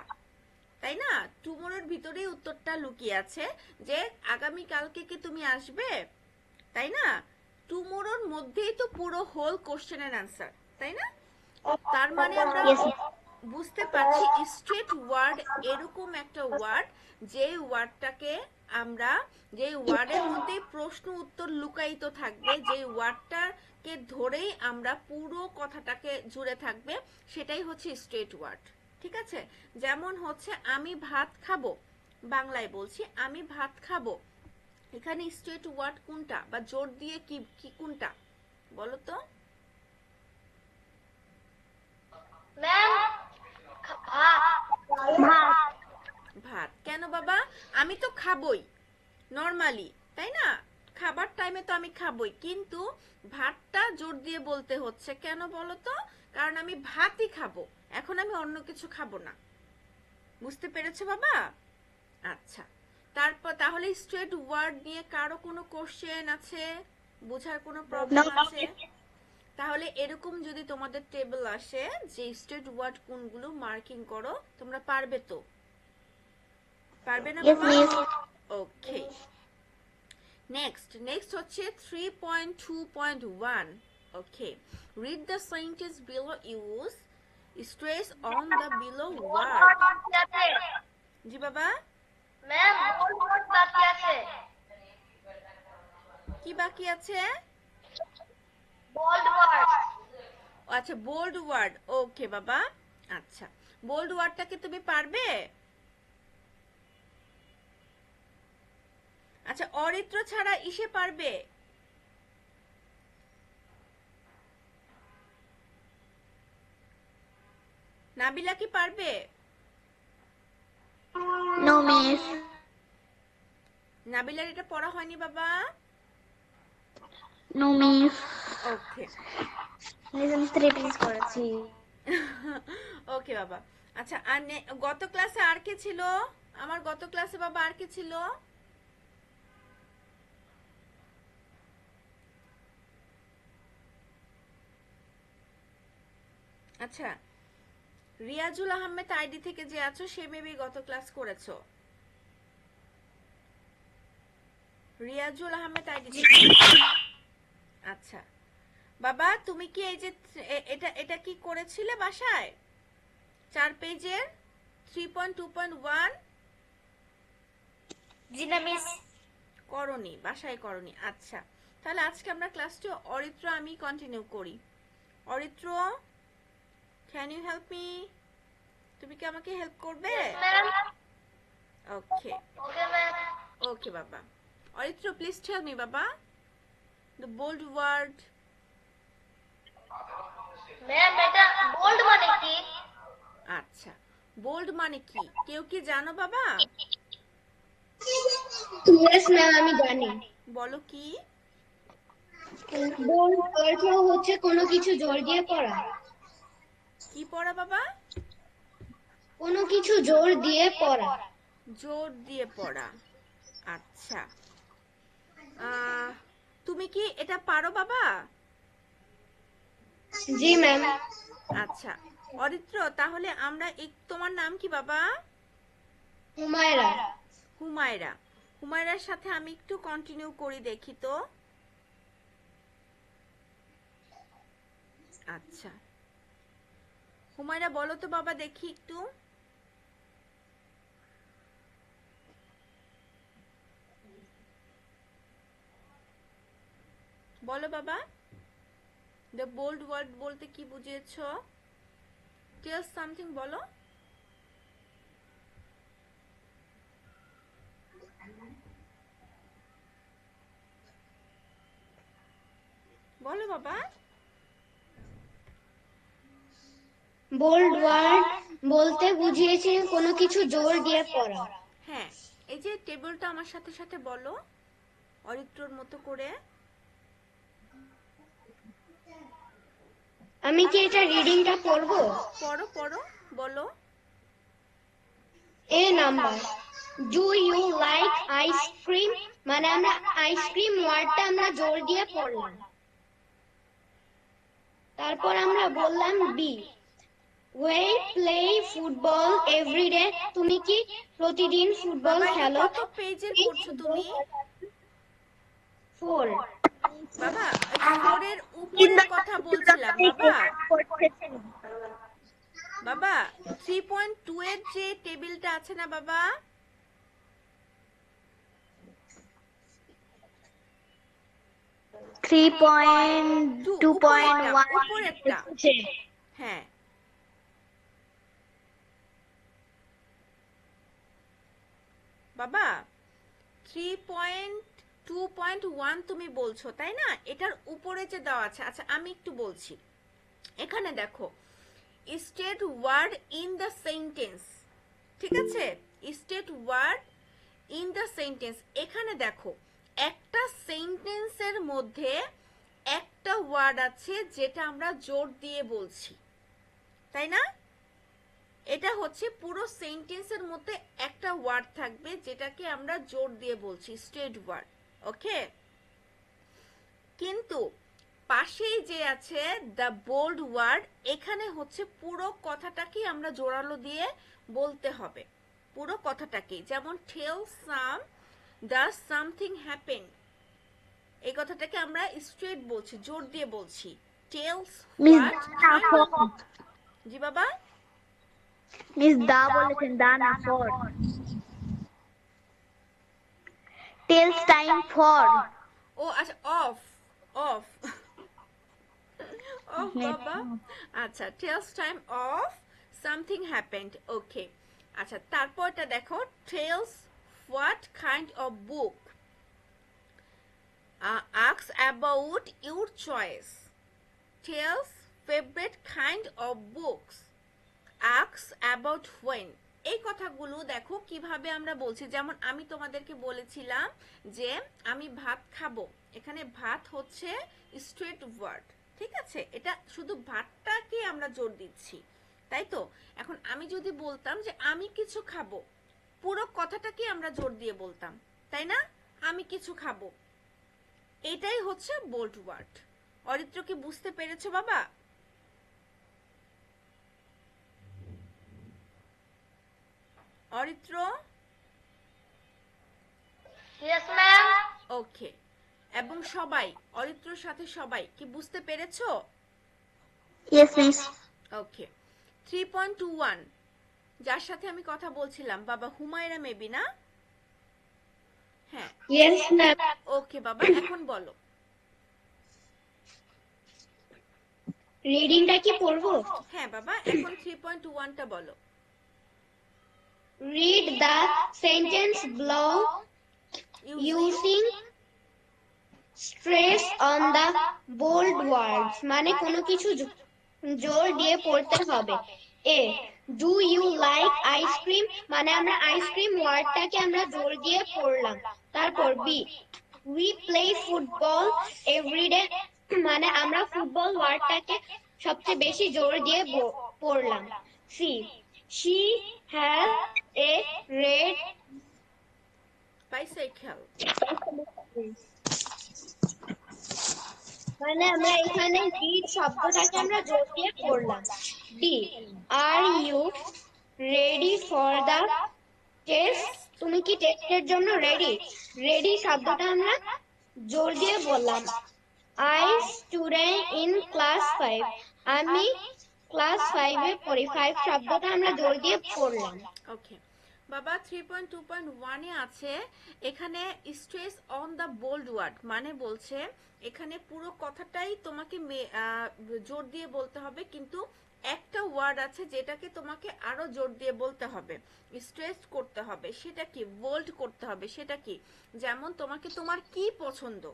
তাই না? টুমরোর ভিতরেই উত্তরটা লুকিয়ে আছে যে আগামী কালকে কি তুমি আসবে, তাই না? টুমরোর মধ্যেই তো পুরো হোল কোশ্চেনের অ্যান্সার, তাই না? তার মানে আমরা বুঝতে পারছি স্ট্রেট ওয়ার্ড এরকম একটা ওয়ার্ড, যে ওয়ার্ডটাকে আমরা, যে ওয়ার্ডের মধ্যে প্রশ্ন উত্তর লুকায়িত থাকবে, যে ওয়ার্ডটাকে ধরেই আমরা পুরো কথাটাকে জুড়ে থাকবে, সেটাই হচ্ছে স্ট্রেট ওয়ার্ড, ঠিক আছে? যেমন হচ্ছে আমি ভাত খাবো, বাংলায় বলছি আমি ভাত খাবো, এখানে স্ট্রেট ওয়ার্ড কোনটা বা জোর দিয়ে কি কোনটা বলো তো? ম্যাম ভাত। কেন বাবা? আমি তো খাবই নরমালি, তাই না? খাবার টাইমে তো আমি খাবই, কিন্তু ভাতটা জোর দিয়ে বলতে হচ্ছে কেন বলো তো? কারণ আমি ভাতই খাবো, এখন আমি অন্য কিছু খাবো না। বুঝতে পেরেছো বাবা? আচ্ছা, তারপর তাহলে স্ট্রেট ওয়ার্ড নিয়ে কারো কোনো কোশ্চেন আছে, বোঝার কোনো প্রবলেম আছে? তাহলে এরকম যদি তোমাদের টেবিল আসে যে স্ট্রেট ওয়ার্ড কোনগুলো মার্কিং করো, তোমরা পারবে তো? পারবে না বাবা? ওকে, নেক্সট হচ্ছে 3.2.1। Okay, read the sentence below, use stress on the below word. জি বাবা? ম্যাম বোল্ড ওয়ার্ড বাকি আছে। কি বাকি আছে? Bold word. আচ্ছা, বোল্ড ওয়ার্ড। ওকে বাবা, আচ্ছা, বোল্ড ওয়ার্ডটাকে তুমি পারবে? আচ্ছা, অরিত্র ছাড়া ইসে পারবে? নাবিলা কি পারবে? No miss. নাবিলার এটা পড়া হয়নি বাবা? No miss. Okay listen 3 piece করেছি। ওকে বাবা। আচ্ছা, আর গত ক্লাসে আর কে ছিল? আমার গত ক্লাসে বাবা আর কে ছিল? আচ্ছা, রিয়াজুল আহমেদ আইডি থেকে যে আছো, সে মেবি গত ক্লাস করেছো। রিয়াজুল আহমেদ আইডি থেকে। আচ্ছা বাবা, তুমি কি এই যে এটা কি করেছিলে বাসায় 4 পেজের 3.2.1? জি না মিস। করনি, বাসায় করনি। আচ্ছা, তাহলে আজকে আমরা ক্লাসটি অরিত্র আমি কন্টিনিউ করি। Aritra, can you help me? তুমি কি আমাকে হেল্প করবে? ম্যাম। ওকে ওকে ম্যাম। ওকে বাবা। অরিত্র, প্লিজ টেল মি বাবা দ্য বোল্ড ওয়ার্ড। ম্যাম এটা বোল্ড মানে কি? আচ্ছা, বোল্ড মানে কি কেউ কি জানো বাবা? ইয়েস ম্যাম, আমি জানি। বলো কি? বোল্ড অর্থ হচ্ছে কোনো কিছু জোর দিয়ে পড়া। কি পড়া বাবা? কোনো কিছু জোর দিয়ে পড়া। জোর দিয়ে পড়া। আচ্ছা, তুমি কি এটা পারো বাবা? জি ম্যাম। আচ্ছা অরিত্র, তাহলে আমরা তোমার নাম কি বাবা? হুমায়রা। হুমায়রা। হুমায়রার সাথে আমি একটু কন্টিনিউ করি, দেখি তো। আচ্ছা, হুমায়রা বলো তো বাবা, দেখি একটু। বলো বাবা, দ্য বোল্ড ওয়ার্ড বলতে কি বুঝিয়েছো? টেল সামথিং, বলো। বলো বাবা। বোল্ড ওয়ার্ড বলতে বুঝিয়েছে কোনো কিছু জোর দিয়ে পড়া। হ্যাঁ, এই যে টেবিলটা আমার সাথে সাথে বলো অরিত্রর মতো করে। আমি কি এটা রিডিংটা পড়বো? পড়ো পড়ো, বলো। A number, do you like ice cream, মানে আমরা আইসক্রিম ওয়ার্ডটা আমরা জোর দিয়ে পড়লাম। তারপর আমরা বললাম B, we play football every day, তুমি কি প্রতিদিন ফুটবল বাবা, এটা খেলো? কত পেজের পড়ছো তুমি? 4। বাবা, 4 এর উপরের কথা বলছিলাম বাবা। বাবা, 3.2 এর যে টেবিলটা আছে না বাবা, 3.2.1 উপরেরটা। হ্যাঁ, বাবা 3.2.1 তুমি বলছো তাই না? এটার উপরে যে দেওয়া আছে, আচ্ছা আমি একটু বলছি। এখানে দেখো, state word in the sentence, ঠিক আছে? State word in the sentence, এখানে দেখো একটা সেন্টেন্সের মধ্যে একটা ওয়ার্ড আছে যেটা আমরা জোর দিয়ে বলছি, তাই না? এটা হচ্ছে পুরো সেন্টেন্সের মধ্যে একটা ওয়ার্ড থাকবে যেটাকে আমরা জোর দিয়ে বলছি, স্ট্রেট ওয়ার্ড। ওকে, কিন্তু পাশেই যে আছে দ্য বোল্ড ওয়ার্ড, এখানে হচ্ছে পুরো কথাটাকে আমরা জোরালো দিয়ে বলতে হবে, পুরো কথাটাকে। যেমন টেল সাম দ্য সামথিং হ্যাপেন, এই কথাটাকে আমরা স্ট্রেট বলছি, জোর দিয়ে বলছি। টেলস হোয়াট, জি বাবা? মিস দা বলেছেন, দা না ফর। Tells time for. ও আচ্ছা, অফ অফ অফ বাবা। আচ্ছা, tells time of something happened. Okay, আচ্ছা তারপরটা দেখো, tells what kind of book, asks about your choice, tells favorite kind of books, asks about when। এই কথাগুলো দেখো কিভাবে আমরা বলছি। যেমন আমি তোমাদেরকে বলেছিলাম যে আমি ভাত খাবো, এখানে ভাত হচ্ছে স্ট্রেট ওয়ার্ড, ঠিক আছে? এটা শুধু ভাতটাকে আমরা জোর দিচ্ছি, তাই তো? এখন আমি যদি বলতাম যে আমি কিছু খাবো, পুরো কথাটাকে আমরা জোর দিয়ে বলতাম, তাই না? আমি কিছু খাবো, এটাই হচ্ছে বোল্ড ওয়ার্ড। অরিত্র কি বুঝতে পেরেছো বাবা? অরিত্র? Yes, ma'am. ওকে, এবং সবাই, অরিত্রর সাথে সবাই কি বুঝতে পেরেছো? Yes miss. ওকে, 3.21 যার সাথে আমি কথা বলছিলাম বাবা, হুমায়রা মেবি না? হ্যাঁ, ইয়েস ম্যাম। ওকে বাবা, এখন বলো। রিডিংটা কি পড়বো? হ্যাঁ বাবা, এখন 3.1টা বলো। Read the sentence below using stress on the bold words, মানে কোনো কিছু জোর দিয়ে পড়তে হবে। A, do you like ice cream, মানে আমরা আইসক্রিম ওয়ার্ডটাকে আমরা জোর দিয়ে পড়লাম। তারপর B, we play football everyday, মানে আমরা ফুটবল ওয়ার্ডটাকে সবচেয়ে বেশি জোর দিয়ে পড়লাম। C, she has a red bicycle, মানে আমরা এখানে read শব্দটাকে আমরা জোর দিয়ে পড়লাম। D, are you ready for the test, তুমি কি টেস্টের জন্য রেডি? রেডি শব্দটা আমরা জোর দিয়ে বললাম। আই স্টুডেন্ট ইন ক্লাস 5, আমি ক্লাস 5 এ পড়ি। 5 শব্দটা আমরা জোর দিয়ে পড়লাম। ওকে বাবা, 3.2.1 এ আছে এখানে stress on the bold word, মানে বলছে এখানে পুরো কথাটাই তোমাকে জোর দিয়ে বলতে হবে, কিন্তু একটা ওয়ার্ড আছে যেটাকে তোমাকে আরো জোর দিয়ে বলতে হবে, স্ট্রেস করতে হবে। সেটা কি? বোল্ড করতে হবে। সেটা কি? যেমন তোমাকে তোমার কি পছন্দ,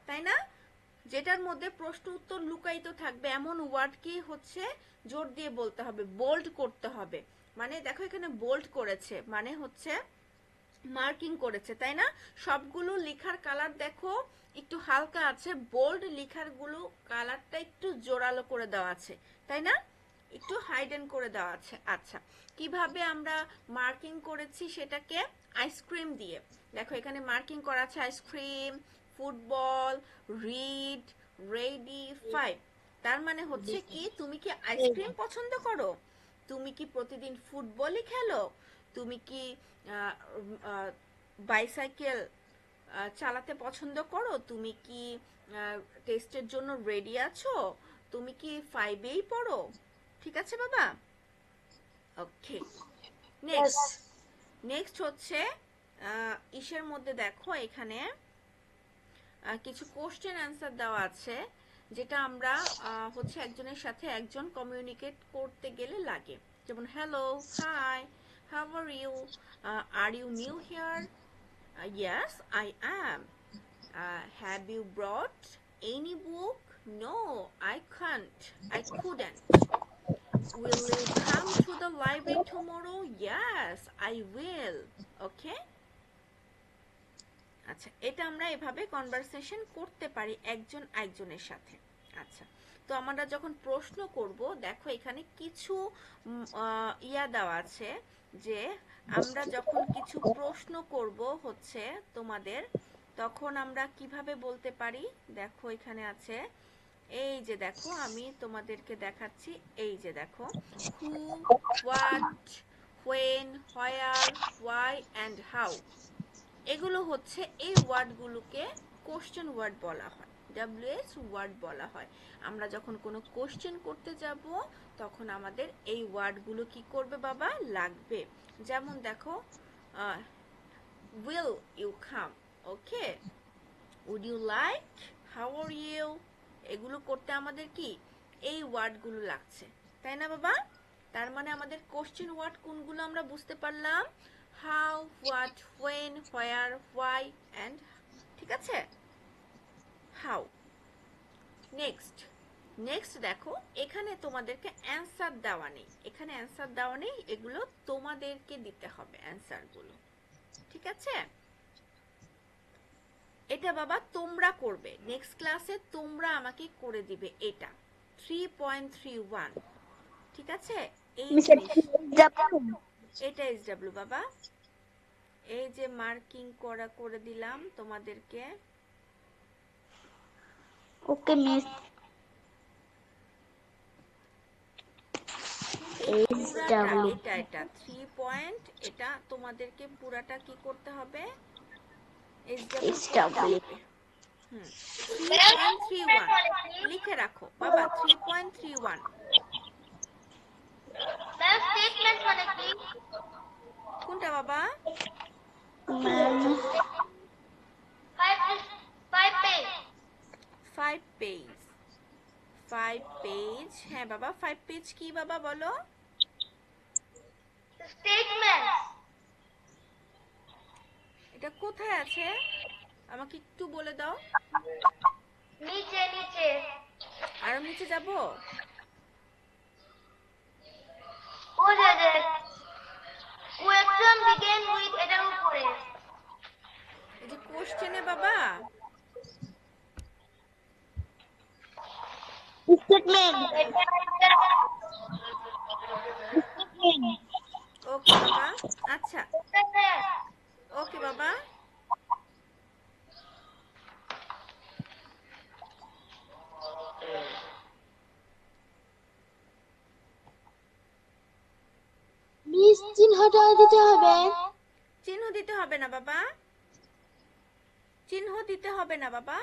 তাই না? যেটার মধ্যে প্রশ্ন উত্তর লুকায়িত থাকবে এমন ওয়ার্ড কি হচ্ছে জোর দিয়ে বলতে হবে, বোল্ড করতে হবে। মানে দেখো এখানে বোল্ড করেছে মানে হচ্ছে মার্কিং করেছে, তাই না? সবগুলো লেখার কালার দেখো একটু হালকা আছে, বোল্ড লেখার গুলো কালারটা একটু জোরালো করে দেওয়া আছে, তাই না? একটু হাইডেন করে দেওয়া আছে। আচ্ছা, কিভাবে আমরা মার্কিং করেছি সেটাকে? আইসক্রিম দিয়ে। দেখো এখানে মার্কিং করা আছে আইসক্রিম, ফুটবল, রিড, রেডি, 5। তার মানে হচ্ছে কি তুমি কি আইসক্রিম পছন্দ করো? তুমি কি প্রতিদিন ফুটবলই খেলো? তুমি কি বাইসাইকেল চালাতে পছন্দ করো? তুমি কি টেস্টের জন্য রেডি আছো? তুমি কি 5এই পড়ো? ঠিক আছে বাবা? ওকে, নেক্সট নেক্সট হচ্ছে ইসের মধ্যে দেখো এখানে কিছু কোশ্চেন অ্যান্সার দেওয়া আছে, যেটা আমরা হচ্ছে একজনের সাথে একজন কমিউনিকেট করতে গেলে লাগে। যেমন hello, hi, how are you new here? Yes, I am. Have you brought any book? No, I can't. I couldn't. Will you come to the library tomorrow? Yes, I will. Okay? আচ্ছা, এটা আমরা এভাবে conversation করতে পারি একজন আরেকজনের সাথে। আচ্ছা, তো আমরা যখন প্রশ্ন করব, দেখো এখানে কিছু ইয়া দেওয়া আছে যে আমরা যখন কিছু প্রশ্ন করব হচ্ছে তোমাদের, তখন আমরা কিভাবে বলতে পারি। দেখো এখানে আছে, এই যে দেখো আমি তোমাদেরকে দেখাচ্ছি, এই যে দেখো who, what, when, where, why and how, এগুলো হচ্ছে এই ওয়ার্ডগুলোকে কোশ্চেন ওয়ার্ড বলা হয়, ডব্লিউএস ওয়ার্ড বলা হয়। আমরা যখন কোনো কোশ্চেন করতে যাব তখন আমাদের এই ওয়ার্ডগুলো কি করবে বাবা, লাগবে। যেমন দেখো will you come, okay, would you like, how are you, এগুলো করতে আমাদের কি এই ওয়ার্ডগুলো লাগছে, তাই না বাবা? তার মানে আমাদের কোশ্চেন ওয়ার্ড কোনগুলো আমরা বুঝতে পারলাম, how, what, when, where, why and, ঠিক আছে, how। নেক্সট দেখো এখানে তোমাদেরকে অ্যানসার দেওয়া নেই, এখানে অ্যানসার দেওয়া নেই, এগুলো তোমাদেরকে দিতে হবে অ্যানসারগুলো, ঠিক আছে? এটা বাবা তোমরা করবে, নেক্সট ক্লাসে তোমরা আমাকে করে দিবে এটা 3.31, ঠিক আছে? এই এটা এসডব্লিউ বাবা, এই যে মার্কিং করে দিলাম তোমাদেরকে। ওকে মিস। এটা 3 পয়েন্ট, এটা তোমাদেরকে পুরাটা কি করতে হবে, এসডব্লিউ। 3.31 লিখে রাখো বাবা, 3.31। ম্যাম স্টেটমেন্ট মানে কি? কোনটা বাবা? 5 পেজ, হ্যাঁ বাবা 5 পেজ কি বাবা বলো? স্টেটমেন্ট। এটা কোথায় আছে আমাকে একটু বলে দাও। নিচে আরো নিচে যাব? ও যে কোয়েশ্চন বিগিন উইথ, এটার উপরে এই যে কোশ্চেনে বাবা স্টেটমেন্ট। ওকে বাবা, আচ্ছা ওকে বাবা। মিস চিহ্নটা দিতে হবে। চিহ্ন দিতে হবে না বাবা, চিহ্ন দিতে হবে না বাবা।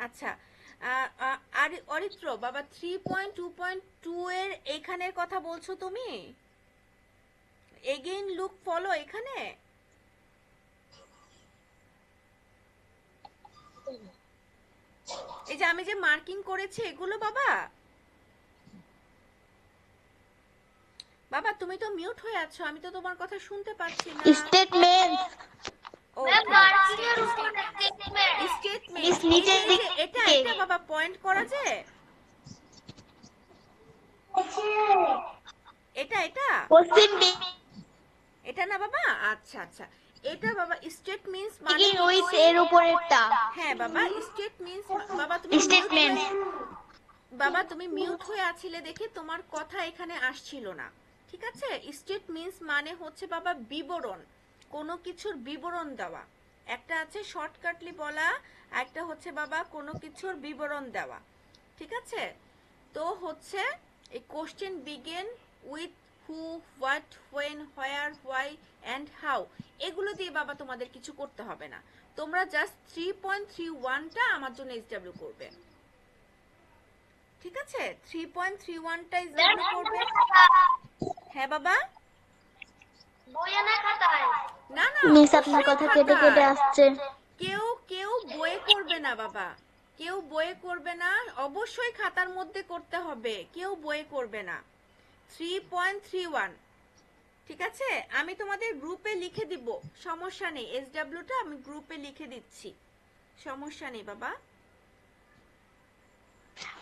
আচ্ছা আর অরিত্র বাবা 3.2.2 এর এখানের কথা বলছো তুমি? এগেইন লুক ফলো, এখানে এই যে আমি যে মার্কিং করেছি এগুলো বাবা। বাবা তুমি তো মিউট হয়ে আছো, আমি তো তোমার কথা শুনতে পাচ্ছি না। স্টেটমেন্ট। ম্যাম মার্কিং এর উপরে স্টেটমেন্ট। স্টেটমেন্ট নিচের দিকে এটা বাবা পয়েন্ট করা যে এটা পশ্চিম এটা না বাবা। আচ্ছা এটা বাবা স্টেট মিন্স মানে উইথ এর উপরেরটা। হ্যাঁ বাবা স্টেট মিন্স বাবা তুমি স্টেটমেন্ট। বাবা তুমি মিউট হয়ে আছিলে দেখে তোমার কথা এখানে আসছিল না, ঠিক আছে? স্টেট মিন্স মানে হচ্ছে বাবা বিবরণ, কোনো কিছুর বিবরণ দেওয়া। একটা আছে শর্টকাটলি বলা, একটা হচ্ছে বাবা কোনো কিছুর বিবরণ দেওয়া, ঠিক আছে? তো হচ্ছে এই question begin with who, what, when, where, why and how, এগুলো দিয়ে বাবা তোমাদের কিছু করতে হবে না, তোমরা জাস্ট 3.31টা আমার জন্য এসডব্লিউ করবে, ঠিক আছে? 3.31টা এসডব্লিউ করবে। হ্যাঁ বাবা। বইয়ে না খাতায়? না মিস আপনার কথা কেটে কেটে আসছে। কেউ বইয়ে করবে না বাবা, কেউ বইয়ে করবে না, অবশ্যই খাতার মধ্যে করতে হবে, কেউ বইয়ে করবে না। 3.31, ঠিক আছে? আমি তোমাদের গ্রুপে লিখে দিব, সমস্যা নেই, এসডব্লিউটা আমি গ্রুপে লিখে দিচ্ছি, সমস্যা নেই বাবা।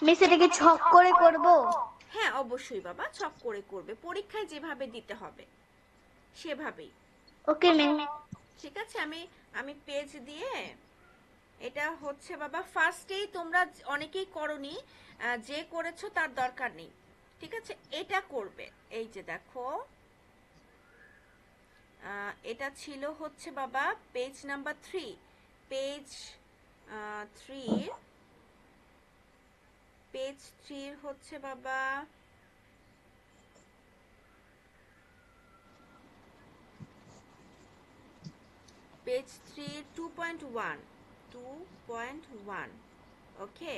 মিস এটাকে ছক করে করব? হ্যাঁ অবশ্যই বাবা, ছক করে করবে, পরীক্ষায় যেভাবে দিতে হবে সেভাবেই। Okay ma'am. ঠিক আছে, আমি আমি পেজ দিয়ে, এটা হচ্ছে বাবা ফার্স্টেই তোমরা অনেকেই করনি, যে করেছো তার দরকার নেই, ঠিক আছে, এটা করবে। এই যে দেখো, এটা ছিল হচ্ছে বাবা পেজ নাম্বার 3, পেজ 3, পেজ 3 হচ্ছে বাবা পেজ 3 2.1, 2.1, ওকে।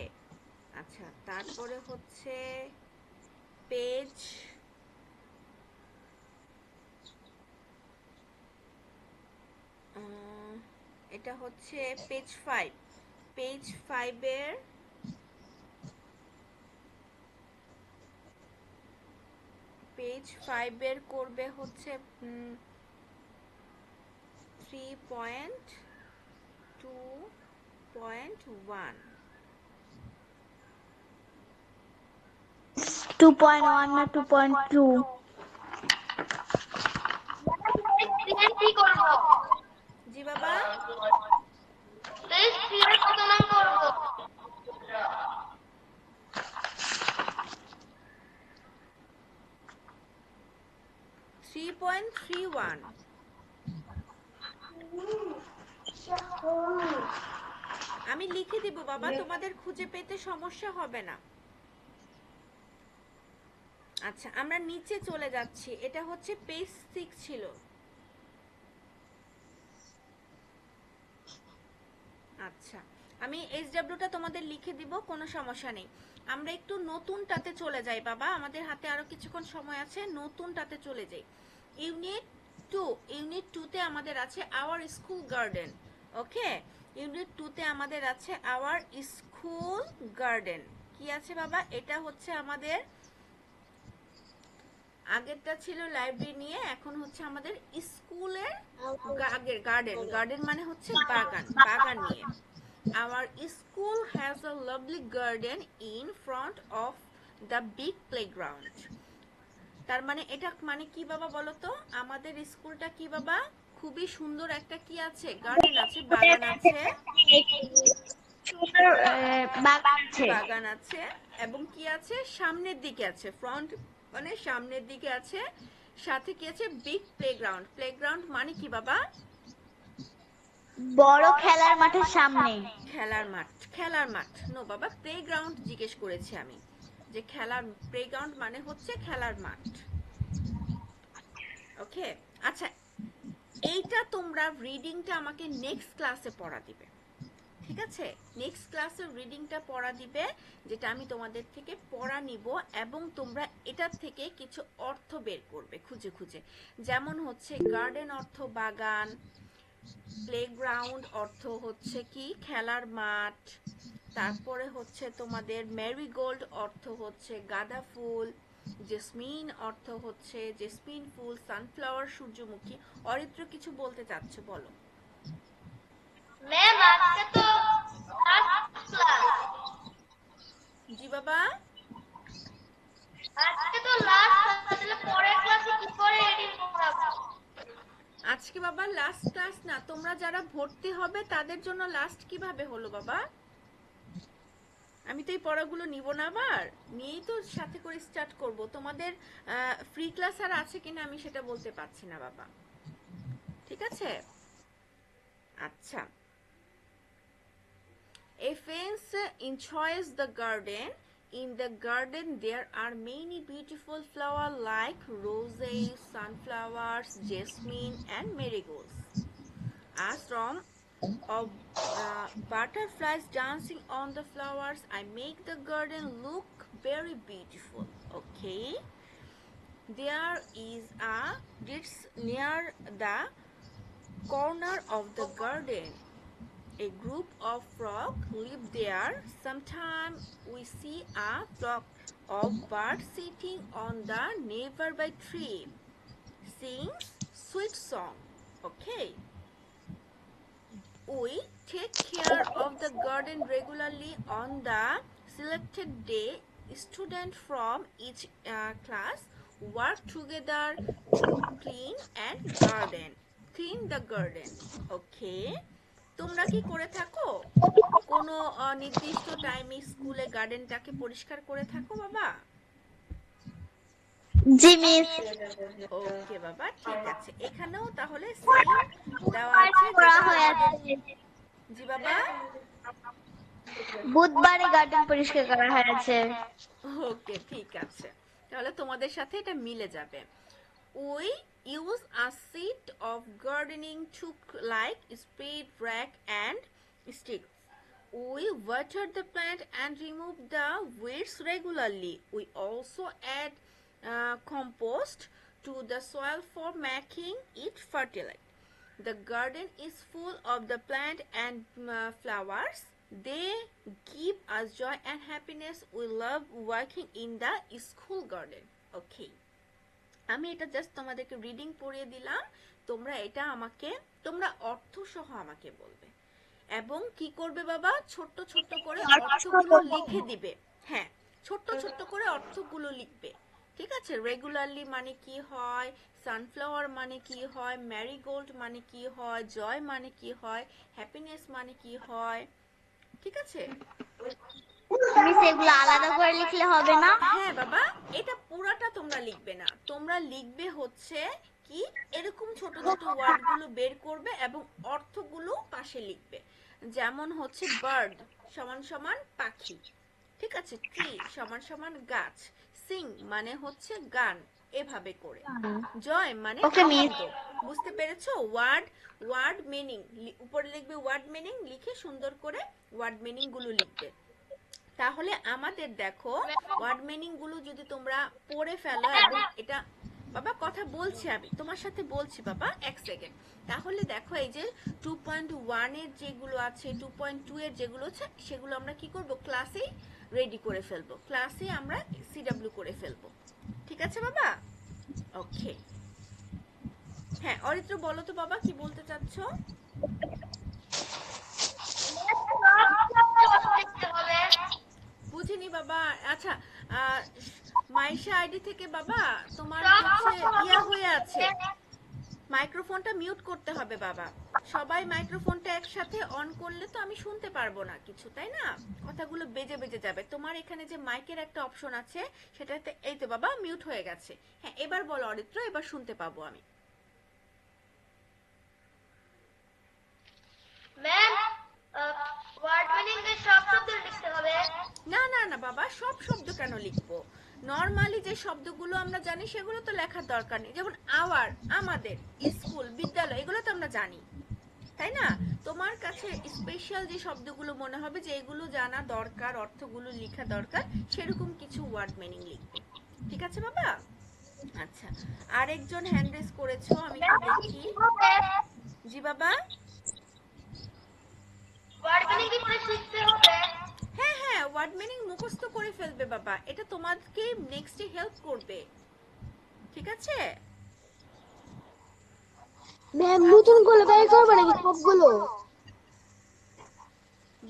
আচ্ছা, তারপরে হচ্ছে পেজ এটা হচ্ছে পেজ 5, পেজ 5 এর করবে হচ্ছে 3.2.1, 2.1 না 2.2? কি করবো? জি বাবা, পেজ 3 এর কত নাম করবো? 3.31। আমি লিখে দিব বাবা, তোমাদের খুঁজে পেতে সমস্যা হবে না। আচ্ছা, আমরা নিচে চলে যাচ্ছি, এটা হচ্ছে পেজ 6 ছিল। আচ্ছা, আমি SWটা তোমাদের লিখে দিব, কোনো সমস্যা নেই। আমরা একটু নতুনটাতে চলে যাই বাবা, আমাদের হাতে আরো কিছুক্ষণ সময় আছে, নতুনটাতে চলে যাই। ইউনিট 2, ইউনিট 2তে আমাদের আছে our school garden, okay. Unit 2তে আমাদের আছে আওয়ার স্কুল গার্ডেন। কি আছে বাবা? এটা হচ্ছে আমাদের, আগেরটা ছিল লাইব্রেরি নিয়ে, এখন হচ্ছে আমাদের স্কুলের গার্ডেন, গার্ডেন মানে হচ্ছে বাগান, বাগান নিয়ে। Our school has a lovely garden in front of the big playground. তার মানে এটা মানে কি বাবা বলো তো? আমাদের স্কুলটা কি বাবা? খুবই সুন্দর একটা কি আছে? গার্ডেন আছে, বাগান আছে, সুন্দর বাগান আছে। বাগান আছে, এবং কি আছে? সামনের দিকে আছে, ফ্রন্ট মানে সামনের দিকে আছে, সাথে কি আছে? Big playground. প্লেগ্রাউন্ড মানে কি বাবা? বড় খেলার মাঠের সামনে। খেলার মাঠ, খেলার মাঠ। নো বাবা, প্লেগ্রাউন্ড জিজ্ঞেস করেছি আমি, যে খেলার, প্লেগ্রাউন্ড মানে হচ্ছে খেলার মাঠ, ওকে। আচ্ছা, এইটা তোমরা রিডিংটা আমাকে নেক্সট ক্লাসে পড়া দিবে, ঠিক আছে? নেক্সট ক্লাসে রিডিংটা পড়া দিবে, যেটা আমি তোমাদের থেকে পড়া নিব, এবং তোমরা এটার থেকে কিছু অর্থ বের করবে খুঁজে খুঁজে। যেমন হচ্ছে গার্ডেন অর্থ বাগান, প্লেগ্রাউন্ড অর্থ হচ্ছে কি খেলার মাঠ, তারপরে হচ্ছে তোমাদের মেরিগোল্ড অর্থ হচ্ছে গাঁদা ফুল, জেসমিন অর্থ হচ্ছে জেসমিন ফুল, সানফ্লাওয়ার সূর্যমুখী। অরিত্র কিছু বলতে চাচ্ছ, বলো। ম্যাম আজকে তো লাস্ট ক্লাস। জি বাবা, আজকে তো লাস্ট ক্লাস, তাহলে পরের ক্লাসে কি করে রিডিং পড়াবো? আজকে বাবা লাস্ট ক্লাস না, তোমরা যারা ভর্তি হবে তাদের জন্য লাস্ট কিভাবে হলো বাবা? আমি তো এই পড়াগুলো নিব না, আবার নিয়েই তো সাথে করে স্টার্ট করব। তোমাদের ফ্রি ক্লাস আর আছে কিনা আমি সেটা বলতে পারছি না বাবা, ঠিক আছে? আচ্ছা, a fence enjoys the garden. In the garden there are many beautiful flowers like roses, sunflowers, jasmine and marigolds. A swarm of butterflies dancing on the flowers. I make the garden look very beautiful, okay. There is a ditch near the corner of the garden. A group of frogs live there. Sometimes we see a flock of birds sitting on the nearby tree, sings sweet song, okay. We take care of the garden regularly. On the selected day, students from each class work together to clean and garden. clean the garden. Okay, তোমরা কি করে থাকো? কোনো নির্দিষ্ট টাইমে স্কুলে গার্ডেনটাকে পরিষ্কার করে থাকো বাবা? জি মিস। ওকে বাবা, ঠিক আছে। এখানেও তাহলে সেম দেওয়া আছে করা যেটা হয়ে তোমাদের- আছে। জি বাবা, বুধবারে গার্ডেন পরিষ্কার করা হয়েছে। ওকে ঠিক আছে, তাহলে তোমাদের সাথে এটা মিলে যাবে। We use a set of gardening tools like spade, rake and stick. We water the plant and remove the weeds regularly. We also add compost to the soil for making it fertile. The garden is full of the plant and flowers. They give us joy and happiness. We love working in the school garden. Okay. আমি এটা just তোমাদেরকে reading পড়িয়ে দিলাম, তোমরা এটা আমাকে তোমরা অর্থ সহ আমাকে বলবে এবং কি করবে বাবা, ছোট্ট ছোট্ট করে অর্থগুলো লিখে দিবে। হ্যাঁ, ছোট্ট ছোট্ট করে অর্থগুলো লিখবে, ঠিক আছে? রেগুলারলি মানে কি হয়, সানফ্লাওয়ার মানে কি হয়, ম্যারিগোল্ড মানে কি হয়, জয় মানে কি হয়, হ্যাপিনেস মানে কি হয়, ঠিক আছে? মিস এগুলো আলাদা করে লিখলে হবে না? হ্যাঁ বাবা, এটা পুরাটা তোমরা লিখবে না, তোমরা লিখবে হচ্ছে কি এরকম ছোট ছোট ওয়ার্ডগুলো বের করবে এবং অর্থগুলো পাশে লিখবে। যেমন হচ্ছে বার্ড সমান সমান পাখি, ঠিক আছে? ট্রি সমান সমান গাছ, সিং মানে হচ্ছে গান, এভাবে করে। জয় মানে ওকে মিস। আনন্দ, বুঝতে পেরেছো? ওয়ার্ড মিনিং উপরে লিখবে, ওয়ার্ড মিনিং লিখে সুন্দর করে ওয়ার্ড মিনিং গুলো লিখবে। তাহলে আমাদের দেখো ওয়ার্ড মিনিং গুলো যদি তোমরা পড়ে ফেলো, এবং এটা বাবা কথা বলছি, আমি তোমার সাথে বলছি বাবা, এক সেকেন্ড। তাহলে দেখো এই যে 2.1 এর যেগুলো আছে, 2.2 এর যেগুলো আছে, সেগুলো আমরা কি করব, ক্লাসে রেডি করে ফেলবো, ক্লাসে আমরা সিডব্লিউ করে ফেলবো, ঠিক আছে বাবা? ওকে, হ্যাঁ অরিত্র বলো তো বাবা কি বলতে চাচ্ছো? বুঝিনি বাবা। আচ্ছা, মাইশা আইডি থেকে বাবা তোমার হচ্ছে ইয়া হয়ে আছে, মাইক্রোফোনটা মিউট করতে হবে বাবা। সবাই মাইক্রোফোনটা একসাথে অন করলে তো আমি শুনতে পারবো না কিছু, তাই না? কথাগুলো বেজে বেজে যাবে। তোমার এখানে যে মাইকের একটা অপশন আছে সেটাতে, এই তো বাবা মিউট হয়ে গেছে। হ্যাঁ এবার বলো অরিত্র, এবার শুনতে পাবো আমি। ম্যাম, ওয়ার্ড মিনিং এর সব শব্দ লিখতে হবে? না না না বাবা, সব শব্দ কেন লিখবো? নরমালি যে শব্দগুলো আমরা জানি সেগুলো তো লেখার দরকার নেই, যেমন আওয়ার, আমাদের, স্কুল, বিদ্যালয়, এগুলো তো আমরা জানি, তাই না? তোমার কাছে স্পেশাল যে শব্দগুলো মনে হবে যে এগুলো জানা দরকার, অর্থগুলো লেখা দরকার, সেরকম কিছু ওয়ার্ড মিনিং লিখবে, ঠিক আছে বাবা? আচ্ছা, আরেকজন হ্যান্ড রেজ করেছো, আমি একটু দেখি। জি বাবা, ওয়ার্ড মিনিং কি করে শিখতে হবে? হ্যাঁ হ্যাঁ, ওয়ার্ড মিনিং মুখস্থ করে ফেলবে বাবা, এটা তোমাকে নেক্সটে হেল্প করবে, ঠিক আছে? ম্যাম নতুন করে বের করবে নাকি সবগুলো?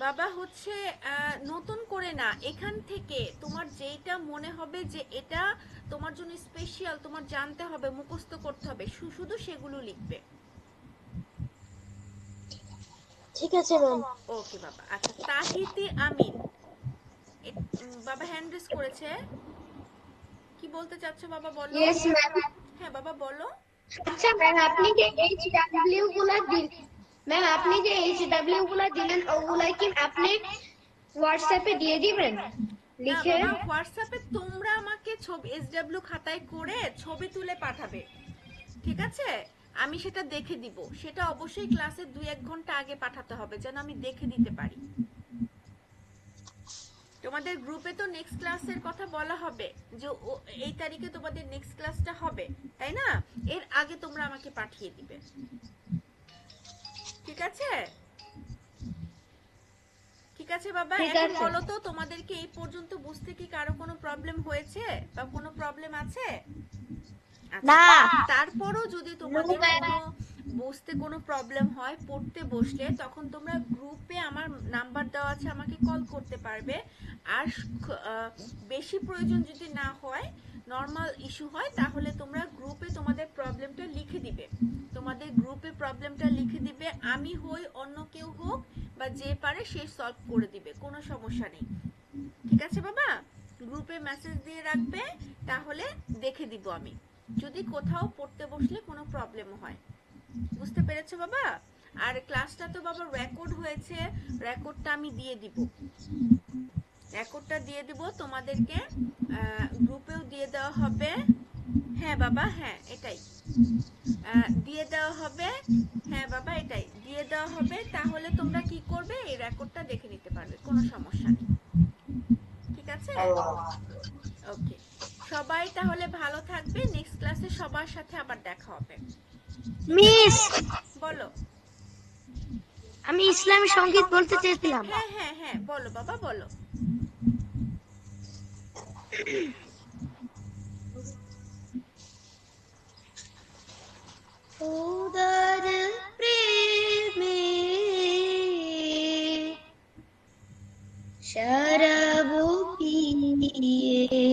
বাবা হচ্ছে নতুন করে না, এখান থেকে তোমার যেটা মনে হবে যে এটা তোমার জন্য স্পেশাল, তোমার জানতে হবে, মুখস্থ করতে হবে, শুধু সেগুলো লিখবে, ঠিক আছে ম্যাম। ওকে বাবা। আচ্ছা, তাহিতি আমিন বাবা হ্যান্ড রেজ করেছে, কি বলতে চাচ্ছো বাবা বলো? Yes ma'am. হ্যাঁ বাবা বলো। আচ্ছা ম্যাম, আপনি যে এইচডব্লিউ গুলা ম্যাম আপনি যে এইচডব্লিউ গুলা দিলেন ওগুলা কি আপনি হোয়াটসঅ্যাপে দিয়ে দিবেন লিখে? না বাবা, হোয়াটসঅ্যাপে তোমরা আমাকে ছবি এসডব্লিউ খাতায় করে ছবি তুলে পাঠাবে, ঠিক আছে? আমি সেটা দেখে দিব, সেটা অবশ্যই ক্লাসের 2-1 ঘন্টা আগে পাঠাতে হবে যেন আমি দেখে দিতে পারি। তোমাদের গ্রুপে তো নেক্সট ক্লাসের কথা বলা হবে যে এই তারিখে তোমাদের নেক্সট ক্লাসটা হবে, তাই না? এর আগে তোমরা আমাকে পাঠিয়ে দিবে, ঠিক আছে? ঠিক আছে বাবা, এখন বলো তো তোমাদেরকে এই পর্যন্ত বুঝতে কি কারো কোনো প্রবলেম হয়েছে বা কোনো প্রবলেম আছে? না। তারপরও যদি তোমাদের কোনো বুঝতে কোনো প্রবলেম হয় পড়তে বসলে, তখন তোমরা গ্রুপে আমার নাম্বার দেওয়া আছে, আমাকে কল করতে পারবে। আর বেশি প্রয়োজন যদি না হয়, নর্মাল ইস্যু হয়, তাহলে তোমরা গ্রুপে তোমাদের প্রবলেমটা লিখে দিবে, তোমাদের গ্রুপে প্রবলেমটা লিখে দিবে, আমি হই অন্য কেউ হোক বা যে পারে সে সলভ করে দিবে, কোনো সমস্যা নেই। ঠিক আছে বাবা, গ্রুপে মেসেজ দিয়ে রাখবে, তাহলে দেখে দিব আমি যদি কোথাও পড়তে বসলে কোনো প্রবলেম হয়। বুঝতে পেরেছো বাবা? আর ক্লাসটা তো বাবা রেকর্ড হয়েছে, রেকর্ডটা আমি দিয়ে দিব, রেকর্ডটা দিয়ে দিব তোমাদেরকে, গ্রুপেও দিয়ে দেওয়া হবে। হ্যাঁ বাবা, হ্যাঁ এটাই দিয়ে দেওয়া হবে। হ্যাঁ বাবা, এটাই দিয়ে দেওয়া হবে। তাহলে তোমরা কি করবে, এই রেকর্ডটা দেখে নিতে পারবে, কোনো সমস্যা নেই। ঠিক আছে, ওকে। সবাই তাহলে ভালো থাকবে, নেক্সট ক্লাসে সবার সাথে আবার দেখা হবে। মিস, বলো। আমি ইসলামী সঙ্গীত বলতে চেয়েছিলাম। হ্যাঁ হ্যাঁ হ্যাঁ, বলো বাবা, বলো। খোদার প্রেমে শরাব পিয়ে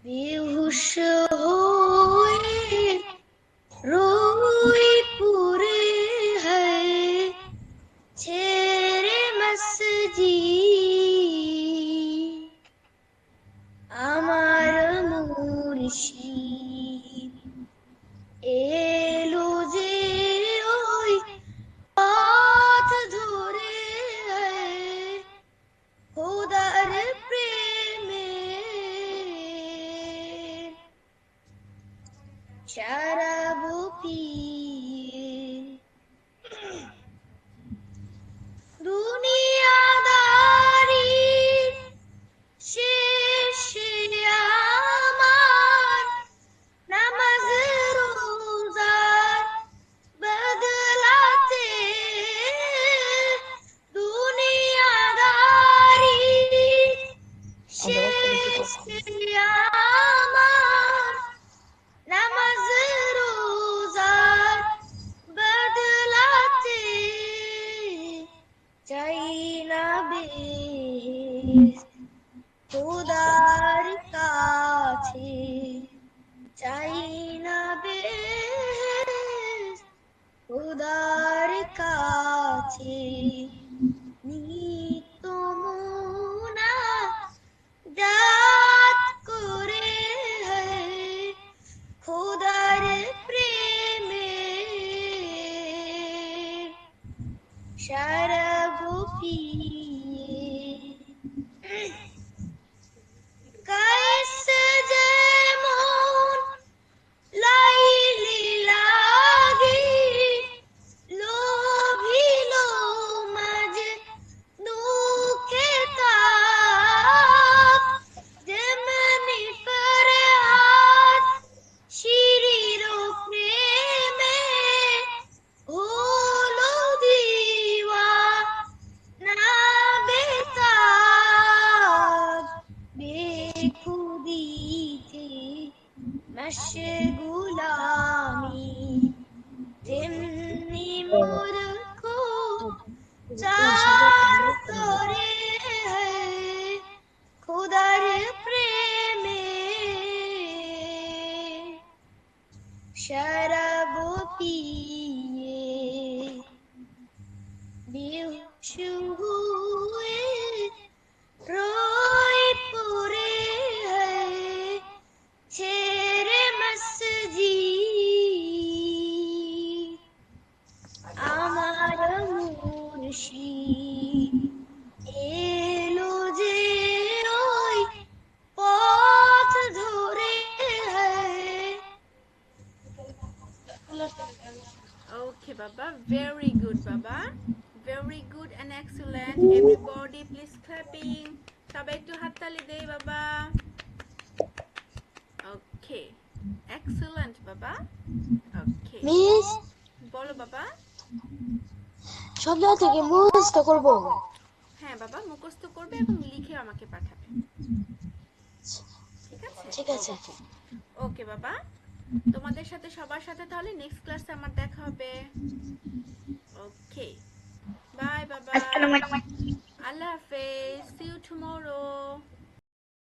বেহুশ হয়ে রোই পুরে হ্যায় ছেড়ে মসজিদ আমার মুর্শিদ এলো যে ওই পথ ধরে খোদার প্রেমে শরাব পিয়ে দুনিয়াদারির শেষে আমার নামাজ রোজার বদলাতে দুনিয়াদারির শেষে আমার নামাজ রোজার বদলাতে চাই না বেহেশত খোদার কাছে, চাই না বেহেশত খোদার কাছে, নিত্য মুনাজাত করে খোদার প্রেমে শরাব পিয়ে কায়েস যেমন লাইলি লাগি লোভিল মাঝে দুঃখে তাপ যেমনি করে হাত শিরির প্রেমে হলো দিওয়া না বেতাব বেখুদিতে মশগুলামি তেমনি মূর্খ চার করে খোদার প্রেমে শরাব পিয়ে বেহুশ হুয়ে রোই পুরে ছেড়ে মসজিদ আমার মুর্শিদ এলো যে ওই পথ ধরে Okay baba, very good baba, very good and excellent. Everybody please clapping. সবাই একটু হাততালি দেই বাবা। Okay, excellent বাবা। Okay, মিস বলো বাবা। সন্ধ্যা থেকে মুখস্থ করবো। হ্যাঁ বাবা, মুখস্থ করবে এবং লিখে আমাকে পাঠাবে। ঠিক আছে, ঠিক আছে। ওকে বাবা, তোমাদের সাথে সবার সাথে তাহলে নেক্সট ক্লাসে আমার দেখা হবে। ওকে, বাই বাবা, আসসালামু আলাইকুম। আল্লাহ হাফেজ, সি ইউ টুমরো।